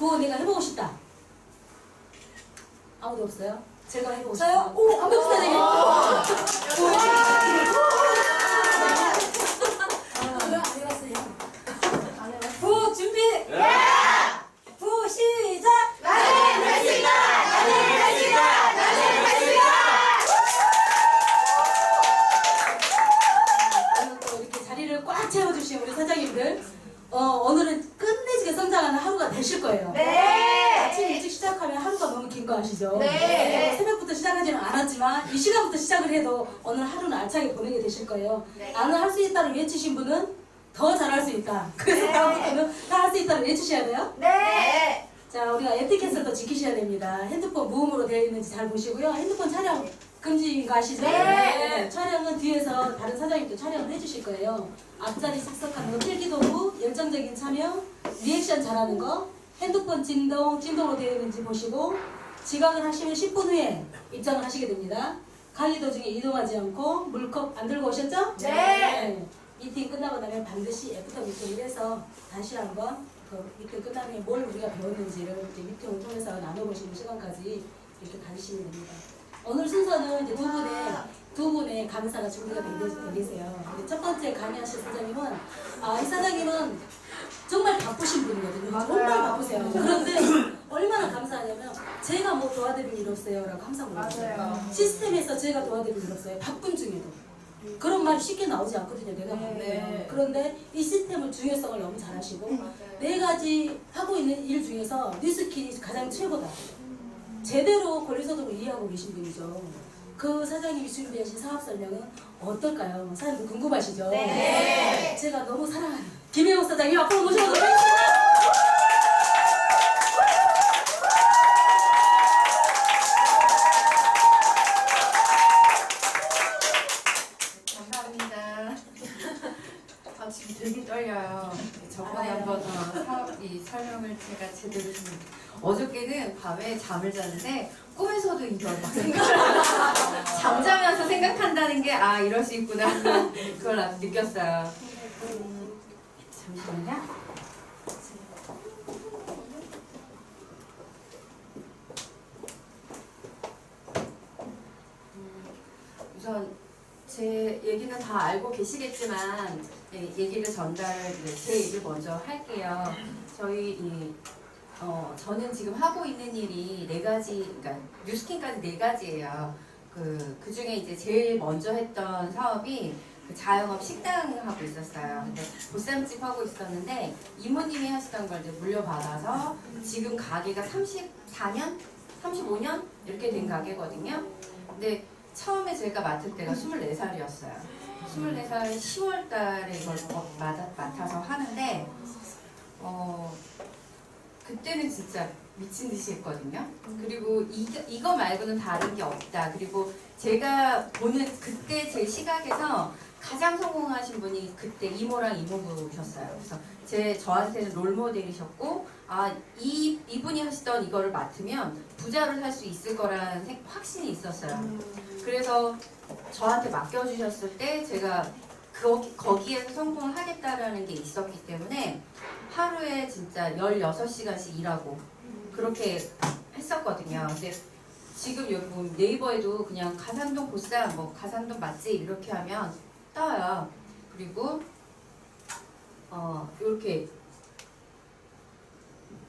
그거 내가 해보고 싶다. 아무도 없어요? 제가 해보고 싶어요. 저요? 오, 한번 주세요. 왜 안 해봤어요? 부 준비. 부 시작. 나는 할 수 있다! 나는 할 수 있다! 나는 할 수 있다! 오늘 또 이렇게 자리를 꽉 채워주신 우리 사장님들, 오늘은 끝내주게 성장하는 하루가 되실 거예요. 네! 아침 일찍 시작하면 하루가 너무 긴 거 아시죠? 네. 새벽부터 시작하지는 않았지만 이 시간부터 시작을 해도 오늘 하루는 알차게 보내게 되실 거예요. 네. 나는 할 수 있다를 외치신 분은 더 잘할 수 있다. 그래서 네. 다음부터는 다 할 수 있다를 외치셔야 돼요. 네! 자, 우리가 에티켓을 지키셔야 됩니다. 핸드폰 무음으로 되어 있는지 잘 보시고요. 핸드폰 촬영 금지인 거 아시죠? 네. 촬영은 뒤에서 다른 사장님도 촬영을 해주실 거예요. 앞자리 삭삭하는 거, 필기도구, 열정적인 참여, 리액션 잘하는 거, 핸드폰 진동으로 되어 있는지 보시고 지각을 하시면 10분 후에 입장을 하시게 됩니다. 강의 도중에 이동하지 않고 물컵 안 들고 오셨죠? 네. 미팅 끝나고 나면 반드시 애프터 미팅을 해서 다시 한번 그 미팅 끝나면 뭘 우리가 배웠는지를 이제 미팅을 통해서 나눠보시는 시간까지 이렇게 가지시면 됩니다. 오늘 순서는 이제 두 분의 강사가 준비가 되 계세요. 근데 첫 번째 강의하실 사장님은 이 사장님은 정말 바쁘신 분이거든요. 맞아요. 정말 바쁘세요. 그런데 얼마나 감사하냐면 제가 뭐 도와드릴 일 없어요 라고 항상 물어보세요. 맞아요. 시스템에서 제가 도와드릴 일 없어요. 바쁜 중에도. 그런 말이 쉽게 나오지 않거든요. 내가 바쁘요. 네. 그런데 이 시스템의 중요성을 너무 잘 아시고 맞아요. 네 가지 하고 있는 일 중에서 뉴스킬이 가장 최고다. 제대로 권리소득을 이해하고 계신 분이죠. 그 사장님이 준비하신 사업 설명은 어떨까요? 사장님도 궁금하시죠? 네. 제가 너무 사랑하는 김혜영 사장님 앞으로 모셔보도록 하겠습니다. 감사합니다. 지금 되게 떨려요. 저번에 한번 사업 설명을 제가 제대로 좀 어저께는 밤에 잠을 잤는데 꿈에서도 이걸 막 잠자면서 생각한다는 게 이럴 수 있구나 그걸 느꼈어요. 잠시만요. 우선 제 얘기는 다 알고 계시겠지만 얘기를 제 얘기를 먼저 할게요. 저는 지금 하고 있는 일이 4가지, 그러니까 뉴스킨까지 4가지예요. 그 중에 이제 제일 먼저 했던 사업이 그 자영업 식당 하고 있었어요. 근데 보쌈집 하고 있었는데 이모님이 하시던 걸 이제 물려받아서 지금 가게가 34년, 35년 이렇게 된 가게거든요. 근데 처음에 제가 맡을 때가 24살이었어요. 24살 10월 달에 이걸 맡아서 하는데, 그때는 진짜 미친 듯이 했거든요. 그리고 이거 말고는 다른 게 없다. 그리고 제가 보는 그때 제 시각에서 가장 성공하신 분이 그때 이모랑 이모부셨어요. 그래서 저한테는 롤모델이셨고, 이분이 하시던 이거를 맡으면 부자를 살 수 있을 거라는 확신이 있었어요. 그래서 저한테 맡겨주셨을 때 제가 거기에서 성공을 하겠다라는 게 있었기 때문에 하루에 진짜 16시간씩 일하고 그렇게 했었거든요. 근데 지금 여기 보면 네이버에도 그냥 가산동 보쌈, 가산동 맛집 이렇게 하면 떠요. 그리고 이렇게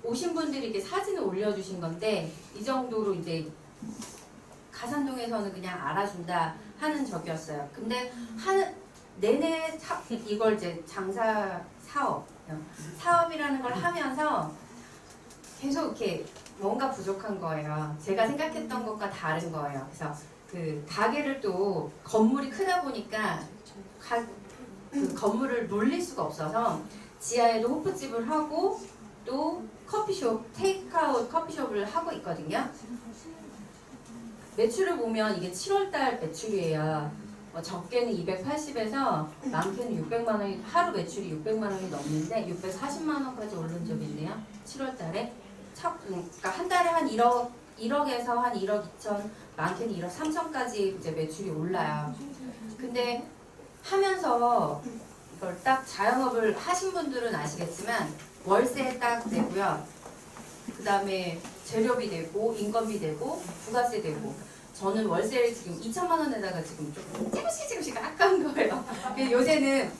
오신 분들이 이렇게 사진을 올려주신 건데 이 정도로 이제 가산동에서는 그냥 알아준다 하는 적이었어요. 근데 내내 이걸 이제 사업이라는 걸 하면서 계속 이렇게 뭔가 부족한 거예요. 제가 생각했던 것과 다른 거예요. 그래서 그 가게를 또 건물이 크다 보니까 그 건물을 놀릴 수가 없어서 지하에도 호프집을 하고 또 커피숍, 테이크아웃 커피숍을 하고 있거든요. 매출을 보면 이게 7월달 매출이에요. 적게는 280에서 많게는 600만 원이, 하루 매출이 600만 원이 넘는데 640만 원까지 오른 적이 있네요. 7월달에. 그러니까 한 달에 한 1억에서 한 1억 2천, 많게는 1억 3천까지 이제 매출이 올라요. 근데 하면서 이걸 딱 자영업을 하신 분들은 아시겠지만 월세 딱 내고요. 그다음에 재료비 되고 인건비 되고 부가세 되고 저는 월세를 지금 2천만 원에다가 지금 좀 조금씩 아까운 거예요. 근데 요새는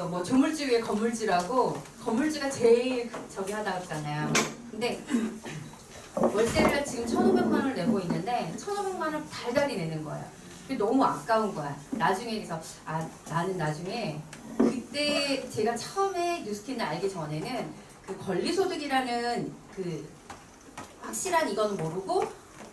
뭐 조물주 위에 건물주라고 건물주가 제일 저기 하다 그러잖아요. 근데 월세를 지금 1,500만 원을 내고 있는데 1,500만 원을 달달이 내는 거예요. 그게 너무 아까운 거야. 나중에 그래서 나는 나중에 그때 제가 처음에 뉴스킨을 알기 전에는 그 권리소득이라는 그 확실한 이건 모르고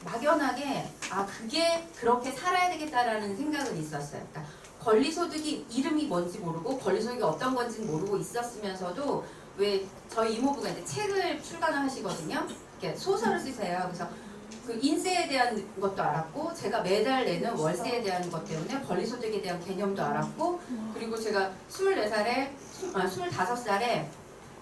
막연하게 그게 그렇게 살아야 되겠다라는 생각은 있었어요. 그러니까 권리소득이 이름이 뭔지 모르고 권리소득이 어떤 건지 모르고 있었으면서도 왜 저희 이모부가 이제 책을 출간을 하시거든요. 이렇게 소설을 쓰세요. 그래서 그 인세에 대한 것도 알았고 제가 매달 내는 월세에 대한 것 때문에 권리소득에 대한 개념도 알았고 그리고 제가 24살에 25살에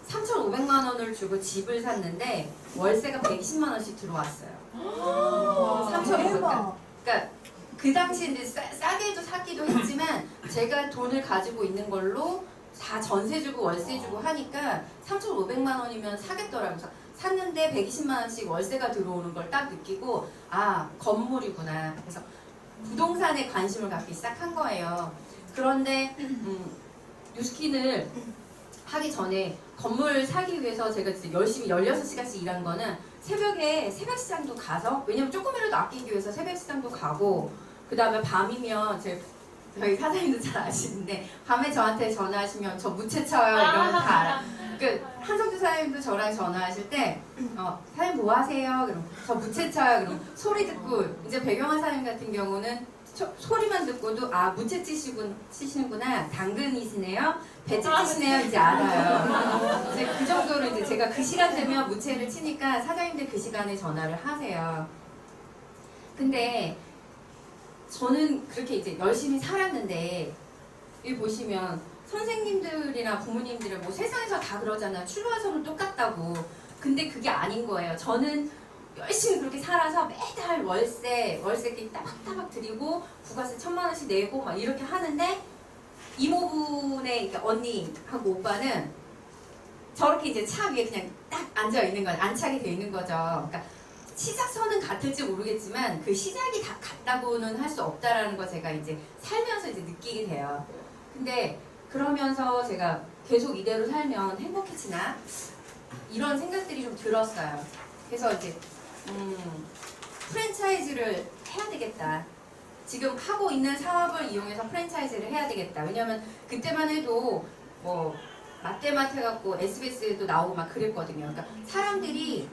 3,500만 원을 주고 집을 샀는데 월세가 120만 원씩 들어왔어요. 3,500만. 그러니까 그 당시에 이제 싸게도 사기도 했지만 제가 돈을 가지고 있는 걸로 다 전세 주고 월세 주고 하니까 3,500만 원이면 사겠더라고요. 그래서 샀는데 120만 원씩 월세가 들어오는 걸 딱 느끼고 건물이구나. 그래서 부동산에 관심을 갖기 시작한 거예요. 그런데 뉴스킨을 하기 전에 건물 사기 위해서 제가 진짜 열심히 16시간씩 일한 거는 새벽에 새벽시장도 가서 왜냐면 조금이라도 아끼기 위해서 새벽시장도 가고 그 다음에 밤이면 저희 사장님도 잘 아시는데 밤에 저한테 전화하시면 저 무채쳐요 이러면 다 알아. 그 한성주 사장님도 저랑 전화하실 때 사장님 뭐 하세요? 그럼 저 무채쳐요. 그럼 소리 듣고 이제 배경환 사장님 같은 경우는 소리만 듣고도 무채 치시는구나 당근이시네요. 배채 치시네요. 이제 알아요. 이제 그 정도로 이제 제가 그 시간 되면 무채를 치니까 사장님들 그 시간에 전화를 하세요. 근데 저는 그렇게 이제 열심히 살았는데 여기 보시면 선생님들이나 부모님들은 뭐 세상에서 다 그러잖아. 출발선은 똑같다고. 근데 그게 아닌 거예요. 저는 열심히 그렇게 살아서 매달 월세 따박따박 드리고 부가세 1,000만 원씩 내고 막 이렇게 하는데 이모분의 그러니까 언니하고 오빠는 저렇게 이제 차 위에 그냥 딱 앉아 있는 거예요. 안착이 돼 있는 거죠. 그러니까 시작선은 같을지 모르겠지만 그 시작이 다 같다고는 할 수 없다라는 거 제가 이제 살면서 이제 느끼게 돼요. 근데 그러면서 제가 계속 이대로 살면 행복해지나? 이런 생각들이 좀 들었어요. 그래서 이제 프랜차이즈를 해야 되겠다. 지금 하고 있는 사업을 이용해서 프랜차이즈를 해야 되겠다. 왜냐면 그때만 해도 뭐 마테마트 해갖고 SBS에도 나오고 막 그랬거든요. 그러니까 사람들이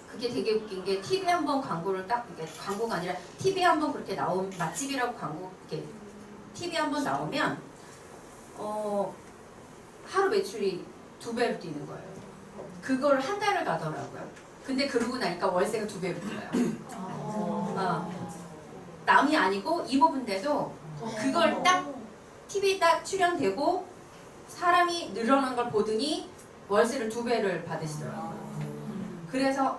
그게 되게 웃긴 게 TV 한 번 광고를 딱 이게 광고가 아니라 TV 한 번 그렇게 나오면 맛집이라고 광고 이렇게 TV 한 번 나오면 하루 매출이 2배로 뛰는 거예요. 그걸 한 달을 가더라고요. 근데 그러고 나니까 월세가 2배로 뛰어요. 남이 아니고 이모분인데도 그걸 딱 TV에 딱 출연되고 사람이 늘어난 걸 보더니 월세를 2배를 받으시더라고요. 그래서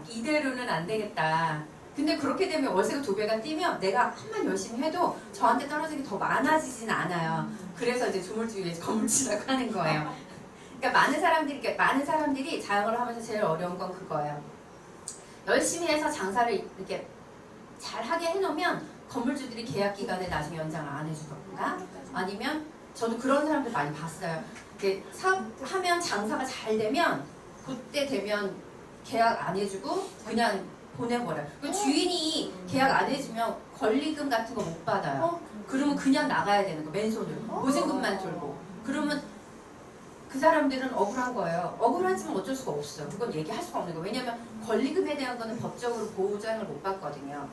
이대로는 안 되겠다. 근데 그렇게 되면 월세가 2배가 뛰면 내가 한만 열심히 해도 저한테 떨어지는 게 더 많아지진 않아요. 그래서 이제 조물주의에 건물주라고 하는 거예요. 그러니까 많은 사람들이 자영업을 하면서 제일 어려운 건 그거예요. 열심히 해서 장사를 이렇게 잘 하게 해놓으면 건물주들이 계약 기간에 나중에 연장을 안 해주던가 아니면 저도 그런 사람들 많이 봤어요. 이렇게 사업하면 장사가 잘 되면 그때 되면 계약 안 해주고 그냥 보내버려요. 그 주인이 계약 안 해주면 권리금 같은 거 못 받아요. 그러면 그냥 나가야 되는 거 맨손으로 보증금만 들고 그러면 그 사람들은 억울한 거예요. 억울하지만 어쩔 수가 없어요. 그건 얘기할 수가 없는 거예요. 왜냐면 권리금에 대한 거는 법적으로 보장을 못 받거든요.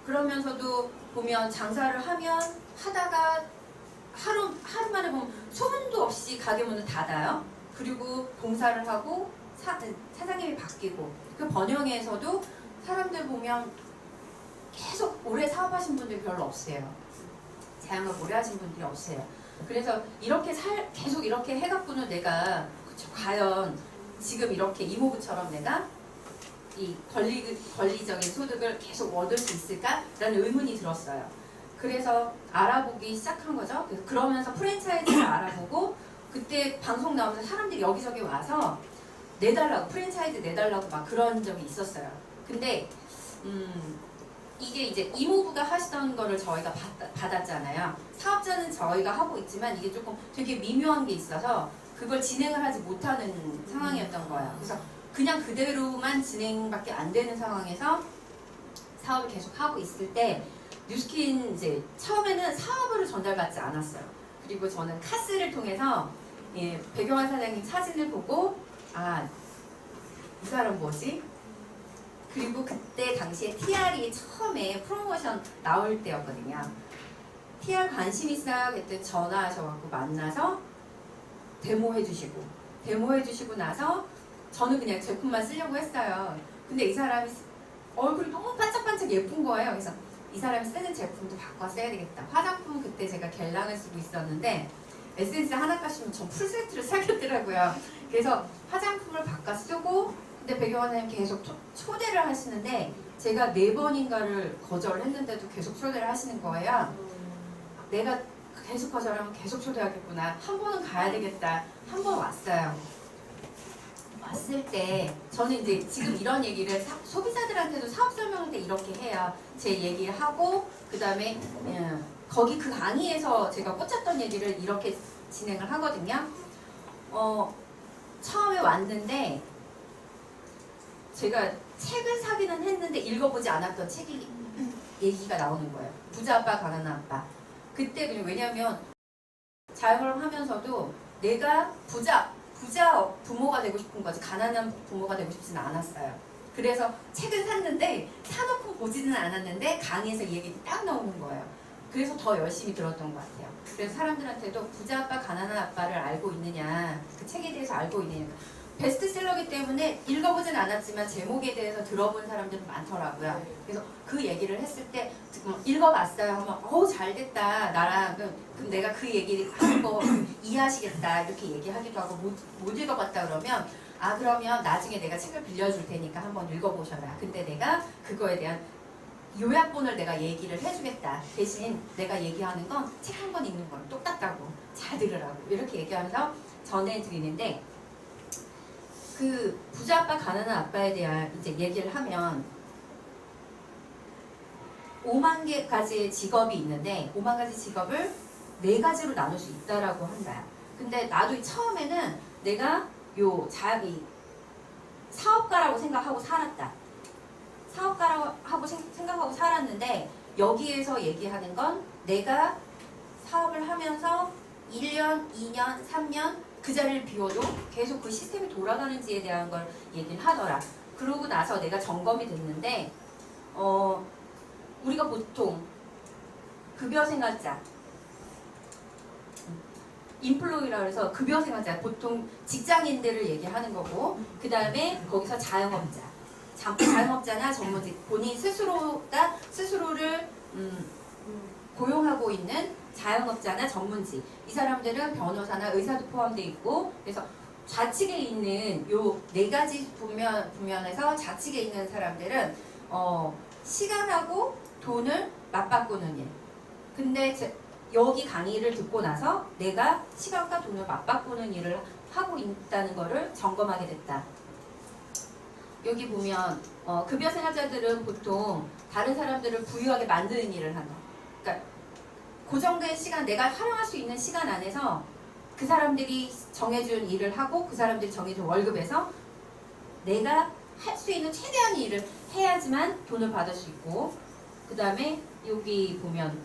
그러면서도 보면 장사를 하다가 하루 만에 보면 소문도 없이 가게 문을 닫아요. 그리고 봉사를 하고 사장님이 바뀌고 그 번영에서도 사람들 보면 계속 오래 사업하신 분들이 별로 없어요. 자영업 오래 하신 분들이 없어요. 그래서 이렇게 계속 이렇게 해갖고는 내가 과연 지금 이렇게 이모부처럼 내가 이 권리적인 소득을 계속 얻을 수 있을까라는 의문이 들었어요. 그래서 알아보기 시작한 거죠. 그러면서 프랜차이즈를 알아보고 그때 방송 나오면서 사람들이 여기저기 와서 내달라고 프랜차이즈 내달라고 막 그런 적이 있었어요. 근데 이게 이제 이모부가 하시던 거를 저희가 받았잖아요. 사업자는 저희가 하고 있지만 이게 조금 되게 미묘한 게 있어서 그걸 진행을 하지 못하는 상황이었던 거예요. 그래서 그냥 그대로만 진행밖에 안 되는 상황에서 사업을 계속 하고 있을 때 뉴스킨 이제 처음에는 사업으로 전달받지 않았어요. 그리고 저는 카스를 통해서 배경환 사장님 사진을 보고 아, 이 사람 뭐지? 그리고 그때 당시에 TR이 처음에 프로모션 나올 때였거든요. TR 관심 있어 그때 전화하셔갖고 만나서 데모해주시고 나서 저는 그냥 제품만 쓰려고 했어요. 근데 이 사람이 얼굴이 너무 반짝반짝 예쁜 거예요. 그래서 이 사람이 쓰는 제품도 바꿔 써야 되겠다. 화장품 그때 제가 겔랑을 쓰고 있었는데 에센스 하나 까시면 전 풀세트를 사겠더라고요. 그래서 화장품을 바꿔 쓰고 근데 배경환 사장님 계속 초대를 하시는데 제가 4번인가를 거절을 했는데도 계속 초대를 하시는 거예요. 내가 계속 거절하면 계속 초대하겠구나. 한 번은 가야 되겠다. 한 번 왔어요. 왔을 때 저는 이제 지금 이런 얘기를 소비자들한테도 사업 설명할 때 이렇게 해요. 제 얘기를 하고 그 다음에 거기 그 강의에서 제가 꽂혔던 얘기를 이렇게 진행을 하거든요. 처음에 왔는데 제가 책을 사기는 했는데 읽어보지 않았던 책이 얘기가 나오는 거예요. 부자 아빠, 가난한 아빠. 그때 그냥 왜냐면 자영업을 하면서도 내가 부자 부모가 되고 싶은 거지 가난한 부모가 되고 싶지는 않았어요. 그래서 책을 샀는데 사놓고 보지는 않았는데 강의에서 이 얘기 딱 나오는 거예요. 그래서 더 열심히 들었던 것 같아요. 그래서 사람들한테도 부자 아빠, 가난한 아빠를 알고 있느냐, 그 책에 대해서 알고 있느냐. 베스트셀러기 때문에 읽어보진 않았지만 제목에 대해서 들어본 사람들은 많더라고요. 그래서 그 얘기를 했을 때 읽어봤어요 하면 잘됐다 나랑 그럼 내가 그 얘기를 하는 거 이해하시겠다 이렇게 얘기하기도 하고 못 읽어봤다 그러면 그러면 나중에 내가 책을 빌려줄 테니까 한번 읽어보셔라. 근데 내가 그거에 대한 요약본을 내가 얘기를 해주겠다. 대신 내가 얘기하는 건 책 한 권 읽는 건 똑같다고 잘 들으라고 이렇게 얘기하면서 전해드리는데 그 부자 아빠 가난한 아빠에 대한 이제 얘기를 하면 5만 개까지의 직업이 있는데 5만 가지 직업을 4가지로 나눌 수 있다라고 한다. 근데 나도 처음에는 내가 자기 사업가라고 생각하고 살았다. 사업가라고 생각하고 살았는데 여기에서 얘기하는 건 내가 사업을 하면서 1년, 2년, 3년 그 자리를 비워도 계속 그 시스템이 돌아가는지에 대한 걸 얘기를 하더라. 그러고 나서 내가 점검이 됐는데 우리가 보통 급여생활자 인플로이라고 해서 급여생활자 보통 직장인들을 얘기하는 거고 그 다음에 거기서 자영업자나 전문직 본인 스스로를 고용하고 있는 자영업자나 전문직 이 사람들은 변호사나 의사도 포함되어 있고 그래서 좌측에 있는 요 4가지 부면에서 좌측에 있는 사람들은 시간하고 돈을 맞바꾸는 일. 근데 여기 강의를 듣고 나서 내가 시간과 돈을 맞바꾸는 일을 하고 있다는 거를 점검하게 됐다. 여기 보면 급여생활자들은 보통 다른 사람들을 부유하게 만드는 일을 한다. 그러니까 고정된 시간, 내가 활용할 수 있는 시간 안에서 그 사람들이 정해준 일을 하고 그 사람들이 정해준 월급에서 내가 할 수 있는 최대한의 일을 해야지만 돈을 받을 수 있고 그 다음에 여기 보면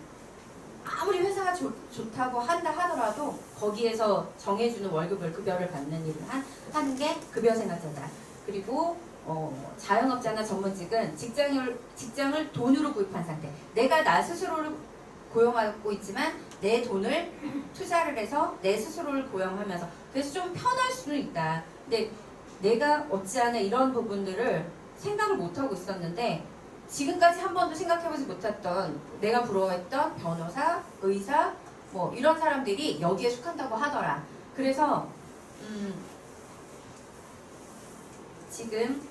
아무리 회사가 좋다고 한다 하더라도 거기에서 정해주는 월급을 급여를 받는 일을 하는 게 급여생활자다. 그리고 자영업자나 전문직은 직장을 돈으로 구입한 상태. 내가 나 스스로를 고용하고 있지만 내 돈을 투자를 해서 내 스스로를 고용하면서 그래서 좀 편할 수는 있다. 근데 내가 어찌하나 이런 부분들을 생각을 못하고 있었는데 지금까지 한 번도 생각해보지 못했던 내가 부러워했던 변호사, 의사 뭐 이런 사람들이 여기에 속한다고 하더라. 그래서 지금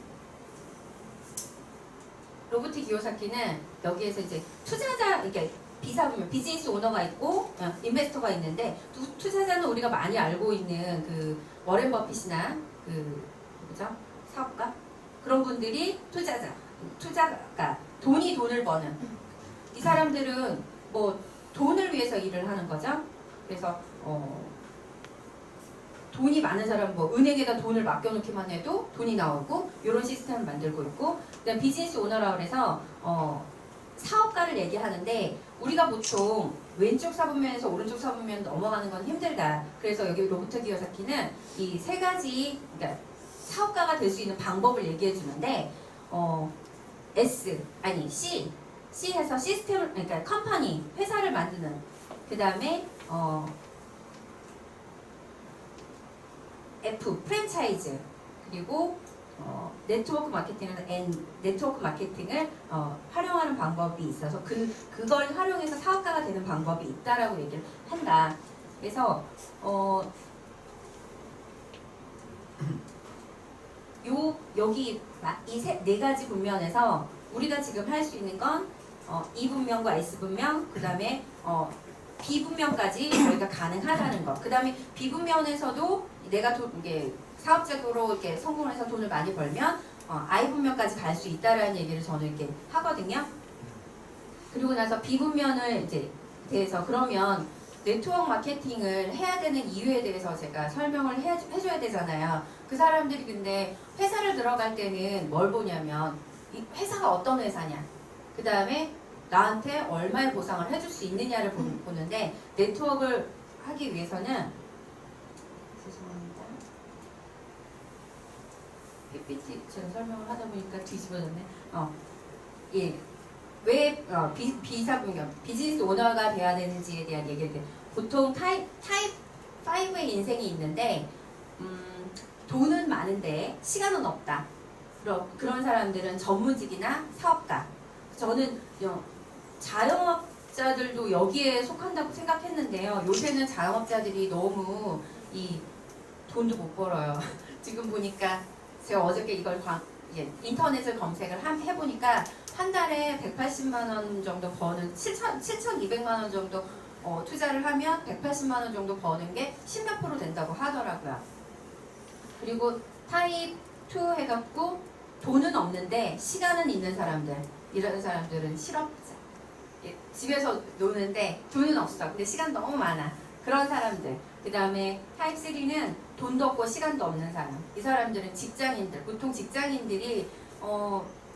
로보틱 기요사키는 여기에서 이제 투자자 이렇게 비사보면 비즈니스 오너가 있고 인베스터가 있는데 투자자는 우리가 많이 알고 있는 그 워렌 버핏이나 그 그죠? 사업가 그런 분들이 투자가 돈을 버는 이 사람들은 뭐 돈을 위해서 일을 하는 거죠. 그래서 돈이 많은 사람 뭐 은행에다 돈을 맡겨놓기만 해도 돈이 나오고 이런 시스템을 만들고 있고 그다음 비즈니스 오너라고 해서 사업가를 얘기하는데 우리가 보통 왼쪽 사분면에서 오른쪽 사분면 넘어가는 건 힘들다. 그래서 여기 로버트 기요사키는 이 세 가지 그러니까 사업가가 될 수 있는 방법을 얘기해 주는데 C에서 시스템을 그러니까 컴퍼니 회사를 만드는 그 다음에 F 프랜차이즈 그리고 네트워크 마케팅은 N 네트워크 마케팅을 활용하는 방법이 있어서 그걸 활용해서 사업가가 되는 방법이 있다라고 얘기를 한다. 그래서 여기 이 네 가지 분면에서 우리가 지금 할 수 있는 건 E 분면과 S 분면, 그 다음에 B 분면까지 저희가 가능하다는 거. 그 다음에 B 분면에서도 내가 이게 사업적으로 이렇게 성공해서 돈을 많이 벌면 I 분면까지 갈 수 있다라는 얘기를 저는 이렇게 하거든요. 그리고 나서 B 분면을 이제 대해서 그러면 네트워크 마케팅을 해야 되는 이유에 대해서 제가 설명을 해줘야 되잖아요. 그 사람들이 근데 회사를 들어갈 때는 뭘 보냐면 이 회사가 어떤 회사냐, 그 다음에 나한테 얼마의 보상을 해줄 수 있느냐를 보는데 네트워크를 하기 위해서는 죄송합니다. PPT 제가 설명을 하다 보니까 뒤집어졌네. 예. 왜 비즈니스 오너가 돼야 되는지에 대한 얘기를 보통 타입 5의 인생이 있는데 돈은 많은데 시간은 없다. 그런 사람들은 전문직이나 사업가. 저는 자영업자들도 여기에 속한다고 생각했는데요. 요새는 자영업자들이 너무 이 돈도 못 벌어요. 지금 보니까 제가 어저께 이걸 인터넷을 검색을 해보니까 한 달에 180만 원 정도 버는 7,200만 원 정도 투자를 하면 180만 원 정도 버는 게 10몇 프로 된다고 하더라고요. 그리고 타입 2 해갖고 돈은 없는데 시간은 있는 사람들, 이런 사람들은 실업자. 집에서 노는데 돈은 없어. 근데 시간 너무 많아. 그런 사람들. 그 다음에 타입 3는 돈도 없고 시간도 없는 사람. 이 사람들은 직장인들. 보통 직장인들이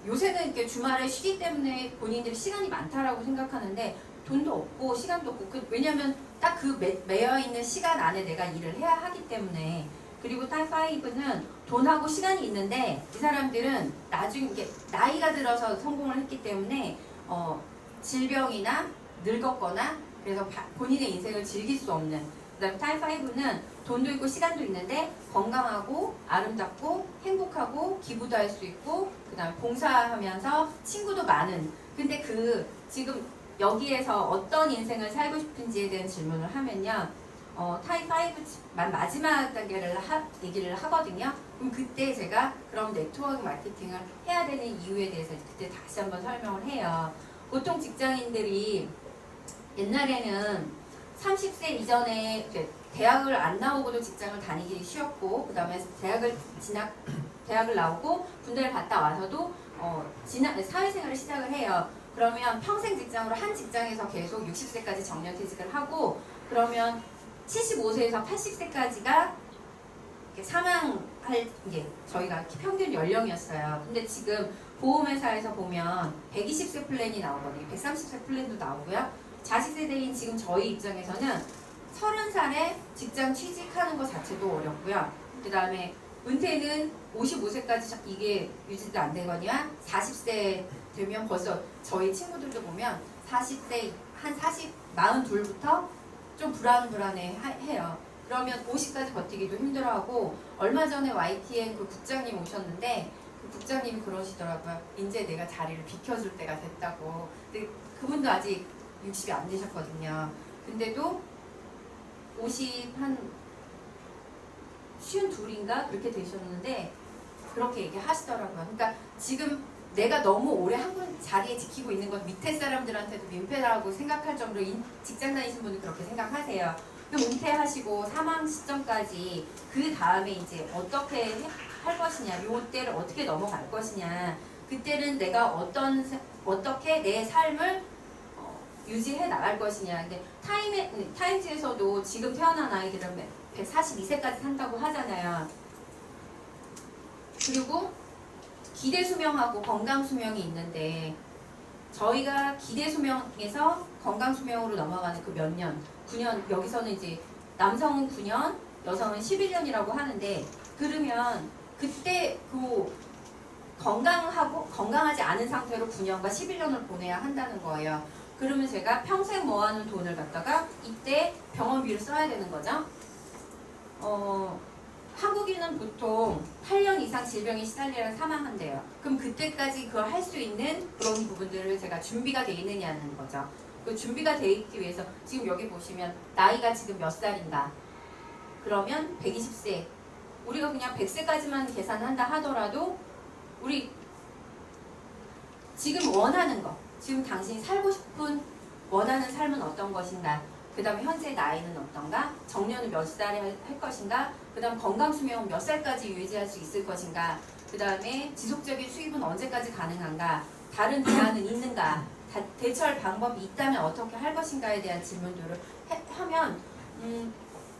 요새는 이렇게 주말에 쉬기 때문에 본인들이 시간이 많다라고 생각하는데 돈도 없고 시간도 없고 왜냐면 딱 그 매여있는 시간 안에 내가 일을 해야 하기 때문에. 그리고 타입 5는 돈하고 시간이 있는데 이 사람들은 나중에 이게 나이가 들어서 성공을 했기 때문에 질병이나 늙었거나 그래서 본인의 인생을 즐길 수 없는. 그다음 타입 5는 돈도 있고 시간도 있는데 건강하고 아름답고 행복하고 기부도 할 수 있고 그다음 봉사하면서 친구도 많은. 근데 지금 여기에서 어떤 인생을 살고 싶은지에 대한 질문을 하면요. 타입 5만 마지막 단계를 얘기를 하거든요. 그럼 그때 제가 그럼 네트워크 마케팅을 해야 되는 이유에 대해서 그때 다시 한번 설명을 해요. 보통 직장인들이 옛날에는 30세 이전에 대학을 안 나오고도 직장을 다니기 쉬웠고 그 다음에 대학을 나오고 군대를 갔다 와서도 사회생활을 시작을 해요. 그러면 평생 직장으로 한 직장에서 계속 60세까지 정년퇴직을 하고 그러면 75세에서 80세까지가 사망할 이게 저희가 평균 연령이었어요. 근데 지금 보험회사에서 보면 120세 플랜이 나오거든요. 130세 플랜도 나오고요. 자식 세대인 지금 저희 입장에서는 30살에 직장 취직하는 것 자체도 어렵고요. 그 다음에 은퇴는 55세까지 이게 유지도 안 되거든요. 40세 되면 벌써 저희 친구들도 보면 40세 한 42부터 좀 불안해 해요. 그러면 50까지 버티기도 힘들어하고 얼마 전에 YTN 그 국장님 오셨는데 그 국장님이 그러시더라고요. 이제 내가 자리를 비켜줄 때가 됐다고. 근데 그분도 아직 60이 안 되셨거든요. 근데도 52인가 그렇게 되셨는데 그렇게 얘기하시더라고요. 그러니까 지금 내가 너무 오래 한 자리에 지키고 있는 건 밑에 사람들한테도 민폐라고 생각할 정도로 직장 다니신 분들 그렇게 생각하세요. 그럼 은퇴하시고 사망 시점까지 그 다음에 이제 어떻게 할 것이냐, 요 때를 어떻게 넘어갈 것이냐, 그때는 내가 어떻게 내 삶을 유지해 나갈 것이냐. 근데 타임즈에서도 지금 태어난 아이들은 142세까지 산다고 하잖아요. 그리고 기대 수명하고 건강 수명이 있는데 저희가 기대 수명에서 건강 수명으로 넘어가는 그 몇 년, 9년, 여기서는 이제 남성은 9년, 여성은 11년이라고 하는데, 그러면 그때 그 건강하지 않은 상태로 9년과 11년을 보내야 한다는 거예요. 그러면 제가 평생 모아놓은 돈을 갖다가 이때 병원비를 써야 되는 거죠. 한국인은 보통 8년 이상 질병에 시달리면 사망한대요. 그럼 그때까지 그걸 할 수 있는 그런 부분들을 제가 준비가 돼 있느냐는 거죠. 그 준비가 돼 있기 위해서 지금 여기 보시면 나이가 지금 몇 살인가? 그러면 120세. 우리가 그냥 100세까지만 계산한다 하더라도 우리 지금 원하는 거, 지금 당신이 살고 싶은 원하는 삶은 어떤 것인가? 그 다음에 현재 나이는 어떤가? 정년은 몇 살에 할 것인가? 그 다음 건강수명은 몇 살까지 유지할 수 있을 것인가? 그 다음에 지속적인 수입은 언제까지 가능한가? 다른 대안은 있는가? 대처할 방법이 있다면 어떻게 할 것인가에 대한 질문들을 하면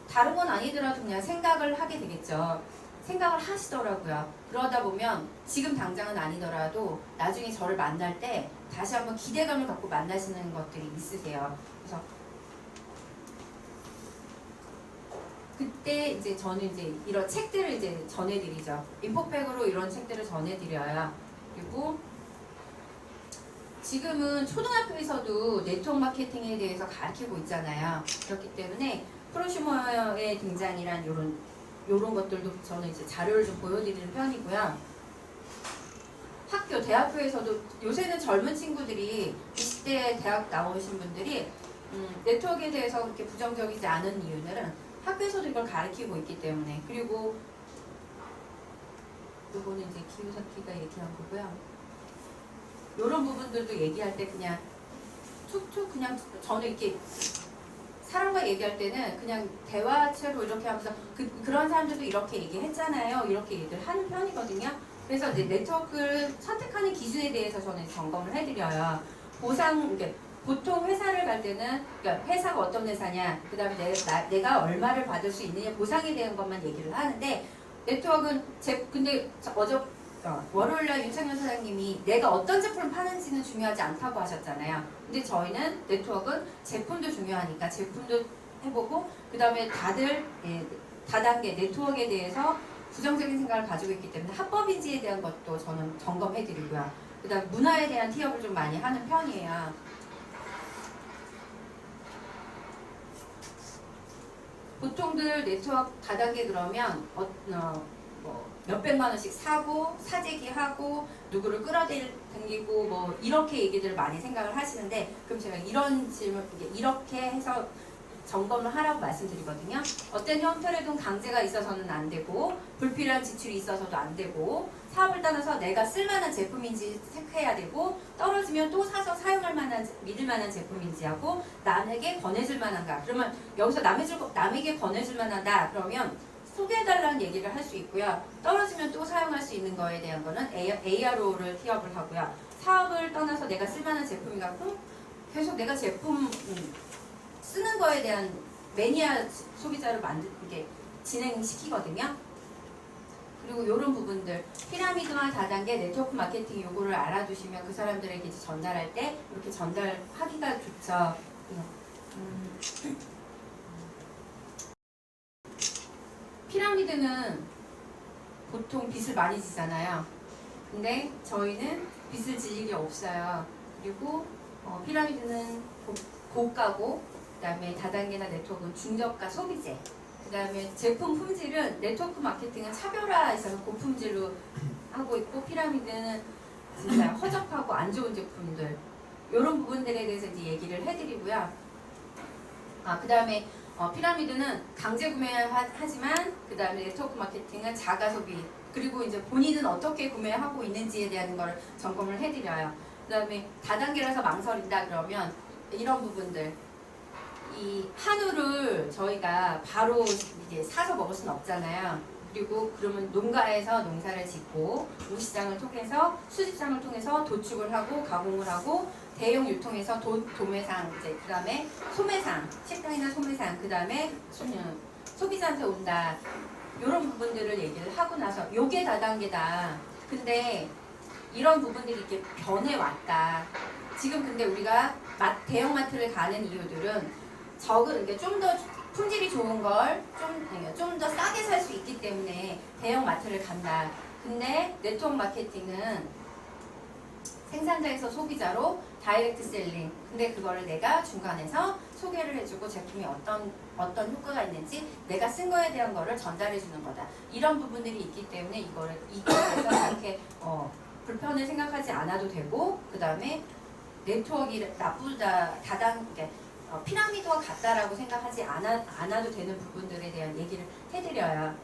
다른 건 아니더라도 그냥 생각을 하게 되겠죠. 생각을 하시더라고요. 그러다 보면 지금 당장은 아니더라도 나중에 저를 만날 때 다시 한번 기대감을 갖고 만나시는 것들이 있으세요. 그래서 그때 이제 저는 이제 이런 책들을 이제 전해드리죠. 인포백으로 이런 책들을 전해드려요. 그리고 지금은 초등학교에서도 네트워크 마케팅에 대해서 가르치고 있잖아요. 그렇기 때문에 프로슈머의 등장이란 요런 것들도 저는 이제 자료를 좀 보여드리는 편이고요. 대학교에서도 요새는 젊은 친구들이 20대 대학 나오신 분들이 네트워크에 대해서 그렇게 부정적이지 않은 이유는 학교에서도 이걸 가르치고 있기 때문에. 그리고 요거는 이제 키요사키가 얘기한 거고요. 요런 부분들도 얘기할 때 그냥 툭툭 그냥 저는 이렇게 사람과 얘기할 때는 그냥 대화체로 이렇게 하면서 그런 사람들도 이렇게 얘기했잖아요. 이렇게 얘기를 하는 편이거든요. 그래서 이제 네트워크를 선택하는 기준에 대해서 저는 점검을 해드려요. 보통 회사를 갈 때는 그러니까 회사가 어떤 회사냐, 그 다음에 내가 얼마를 받을 수 있느냐 보상에 대한 것만 얘기를 하는데 네트워크는 근데 월요일날 윤창현 사장님이 내가 어떤 제품을 파는지는 중요하지 않다고 하셨잖아요. 근데 저희는 네트워크는 제품도 중요하니까 제품도 해보고 그 다음에 다들 다단계 네트워크에 대해서 부정적인 생각을 가지고 있기 때문에 합법인지에 대한 것도 저는 점검해드리고요. 그 다음 문화에 대한 티업을 좀 많이 하는 편이에요. 보통들 네트워크 다단계 그러면 몇백만 원씩 사고 사재기하고 누구를 끌어당기고 뭐 이렇게 얘기들을 많이 생각을 하시는데, 그럼 제가 이런 질문 이렇게 해서 점검을 하라고 말씀드리거든요. 어떤 형태로든 강제가 있어서는 안 되고 불필요한 지출이 있어서도 안 되고 사업을 떠나서 내가 쓸만한 제품인지 체크해야 되고 떨어지면 또 사서 사용할 만한 믿을 만한 제품인지 하고 남에게 권해줄 만한가. 그러면 여기서 남에게 권해줄 만하다 그러면 소개해달라는 얘기를 할 수 있고요. 떨어지면 또 사용할 수 있는 거에 대한 거는 ARO를 티업을 하고요. 사업을 떠나서 내가 쓸만한 제품이 갖고 계속 내가 제품 쓰는 거에 대한 매니아 소비자를 이게 진행시키거든요. 그리고 이런 부분들 피라미드와 다단계 네트워크 마케팅 요거를 알아두시면 그 사람들에게 이제 전달할 때 이렇게 전달하기가 좋죠. 피라미드는 보통 빚을 많이 지잖아요. 근데 저희는 빚을 질 일이 없어요. 그리고 피라미드는 고가고, 그 다음에 다단계나 네트워크는 중저가 소비재, 그 다음에 제품 품질은 네트워크 마케팅은 차별화해서 고품질로 하고 있고, 피라미드는 진짜 허접하고 안 좋은 제품들, 이런 부분들에 대해서 이제 얘기를 해드리고요. 그 다음에 피라미드는 강제 구매하지만 그 다음에 네트워크 마케팅은 자가 소비, 그리고 이제 본인은 어떻게 구매하고 있는지에 대한 걸 점검을 해드려요. 그 다음에 다단계라서 망설인다 그러면 이런 부분들, 이 한우를 저희가 바로 이제 사서 먹을 수는 없잖아요. 그리고 그러면 농가에서 농사를 짓고 우시장을 통해서 수집상을 통해서 도축을 하고 가공을 하고 대형 유통에서 도매상 이제 그다음에 소매상 식당이나 소매상 그다음에 소비자한테 온다. 이런 부분들을 얘기를 하고 나서 요게 다단계다. 근데 이런 부분들이 이렇게 변해왔다. 지금 근데 우리가 대형마트를 가는 이유들은 적은 좀 더 품질이 좋은 걸 좀 더 싸게 살 수 있기 때문에 대형마트를 간다. 근데 네트워크 마케팅은 생산자에서 소비자로 다이렉트 셀링. 근데 그거를 내가 중간에서 소개를 해주고 제품이 어떤 효과가 있는지 내가 쓴 거에 대한 거를 전달해 주는 거다. 이런 부분들이 있기 때문에 이거에서 이렇게 불편을 생각하지 않아도 되고 그 다음에 네트워크가 나쁘다 피라미드와 같다라고 생각하지 않아도 되는 부분들에 대한 얘기를 해드려요.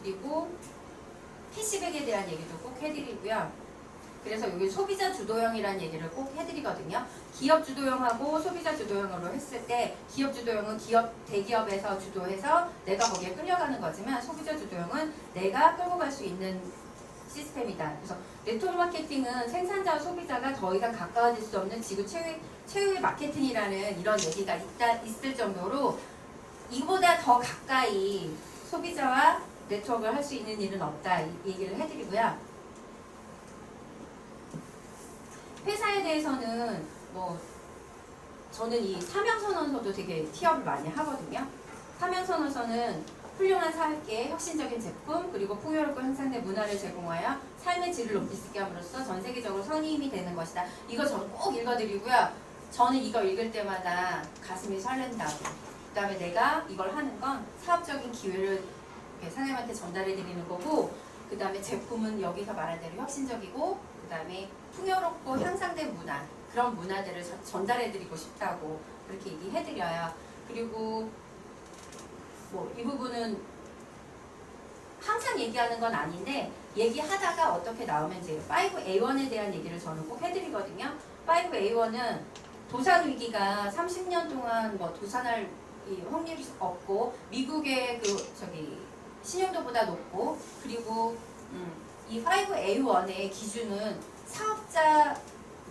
그리고 캐시백에 대한 얘기도 꼭 해드리고요. 그래서 여기 소비자 주도형이라는 얘기를 꼭 해드리거든요. 기업 주도형하고 소비자 주도형으로 했을 때 기업 주도형은 대기업에서 주도해서 내가 거기에 끌려가는 거지만 소비자 주도형은 내가 끌고 갈 수 있는 시스템이다. 그래서 네트워크 마케팅은 생산자와 소비자가 더 이상 가까워질 수 없는 지구 최후의 마케팅이라는 이런 얘기가 있을 정도로 이보다 더 가까이 소비자와 네트워크를 할 수 있는 일은 없다. 이 얘기를 해드리고요. 회사에 대해서는 저는 이 사명선언서도 되게 티업을 많이 하거든요. 사명선언서는 훌륭한 사업계, 혁신적인 제품, 그리고 풍요롭고 향상된 문화를 제공하여 삶의 질을 높일 수 있게 함으로써 전 세계적으로 선임이 되는 것이다. 이거 저는 꼭 읽어드리고요. 저는 이거 읽을 때마다 가슴이 설렌다고. 그 다음에 내가 이걸 하는 건 사업적인 기회를 사장님한테 전달해드리는 거고, 그 다음에 제품은 여기서 말한 대로 혁신적이고, 그 다음에 풍요롭고 향상된 문화, 그런 문화들을 전달해드리고 싶다고 그렇게 얘기해드려요. 그리고 이 부분은 항상 얘기하는 건 아닌데 얘기하다가 어떻게 나오면지 5A1에 대한 얘기를 저는 꼭 해드리거든요. 5A1은 도산 위기가 30년 동안 도산할 확률이 없고 미국의 신용도보다 높고 그리고 이 5A1의 기준은 사업자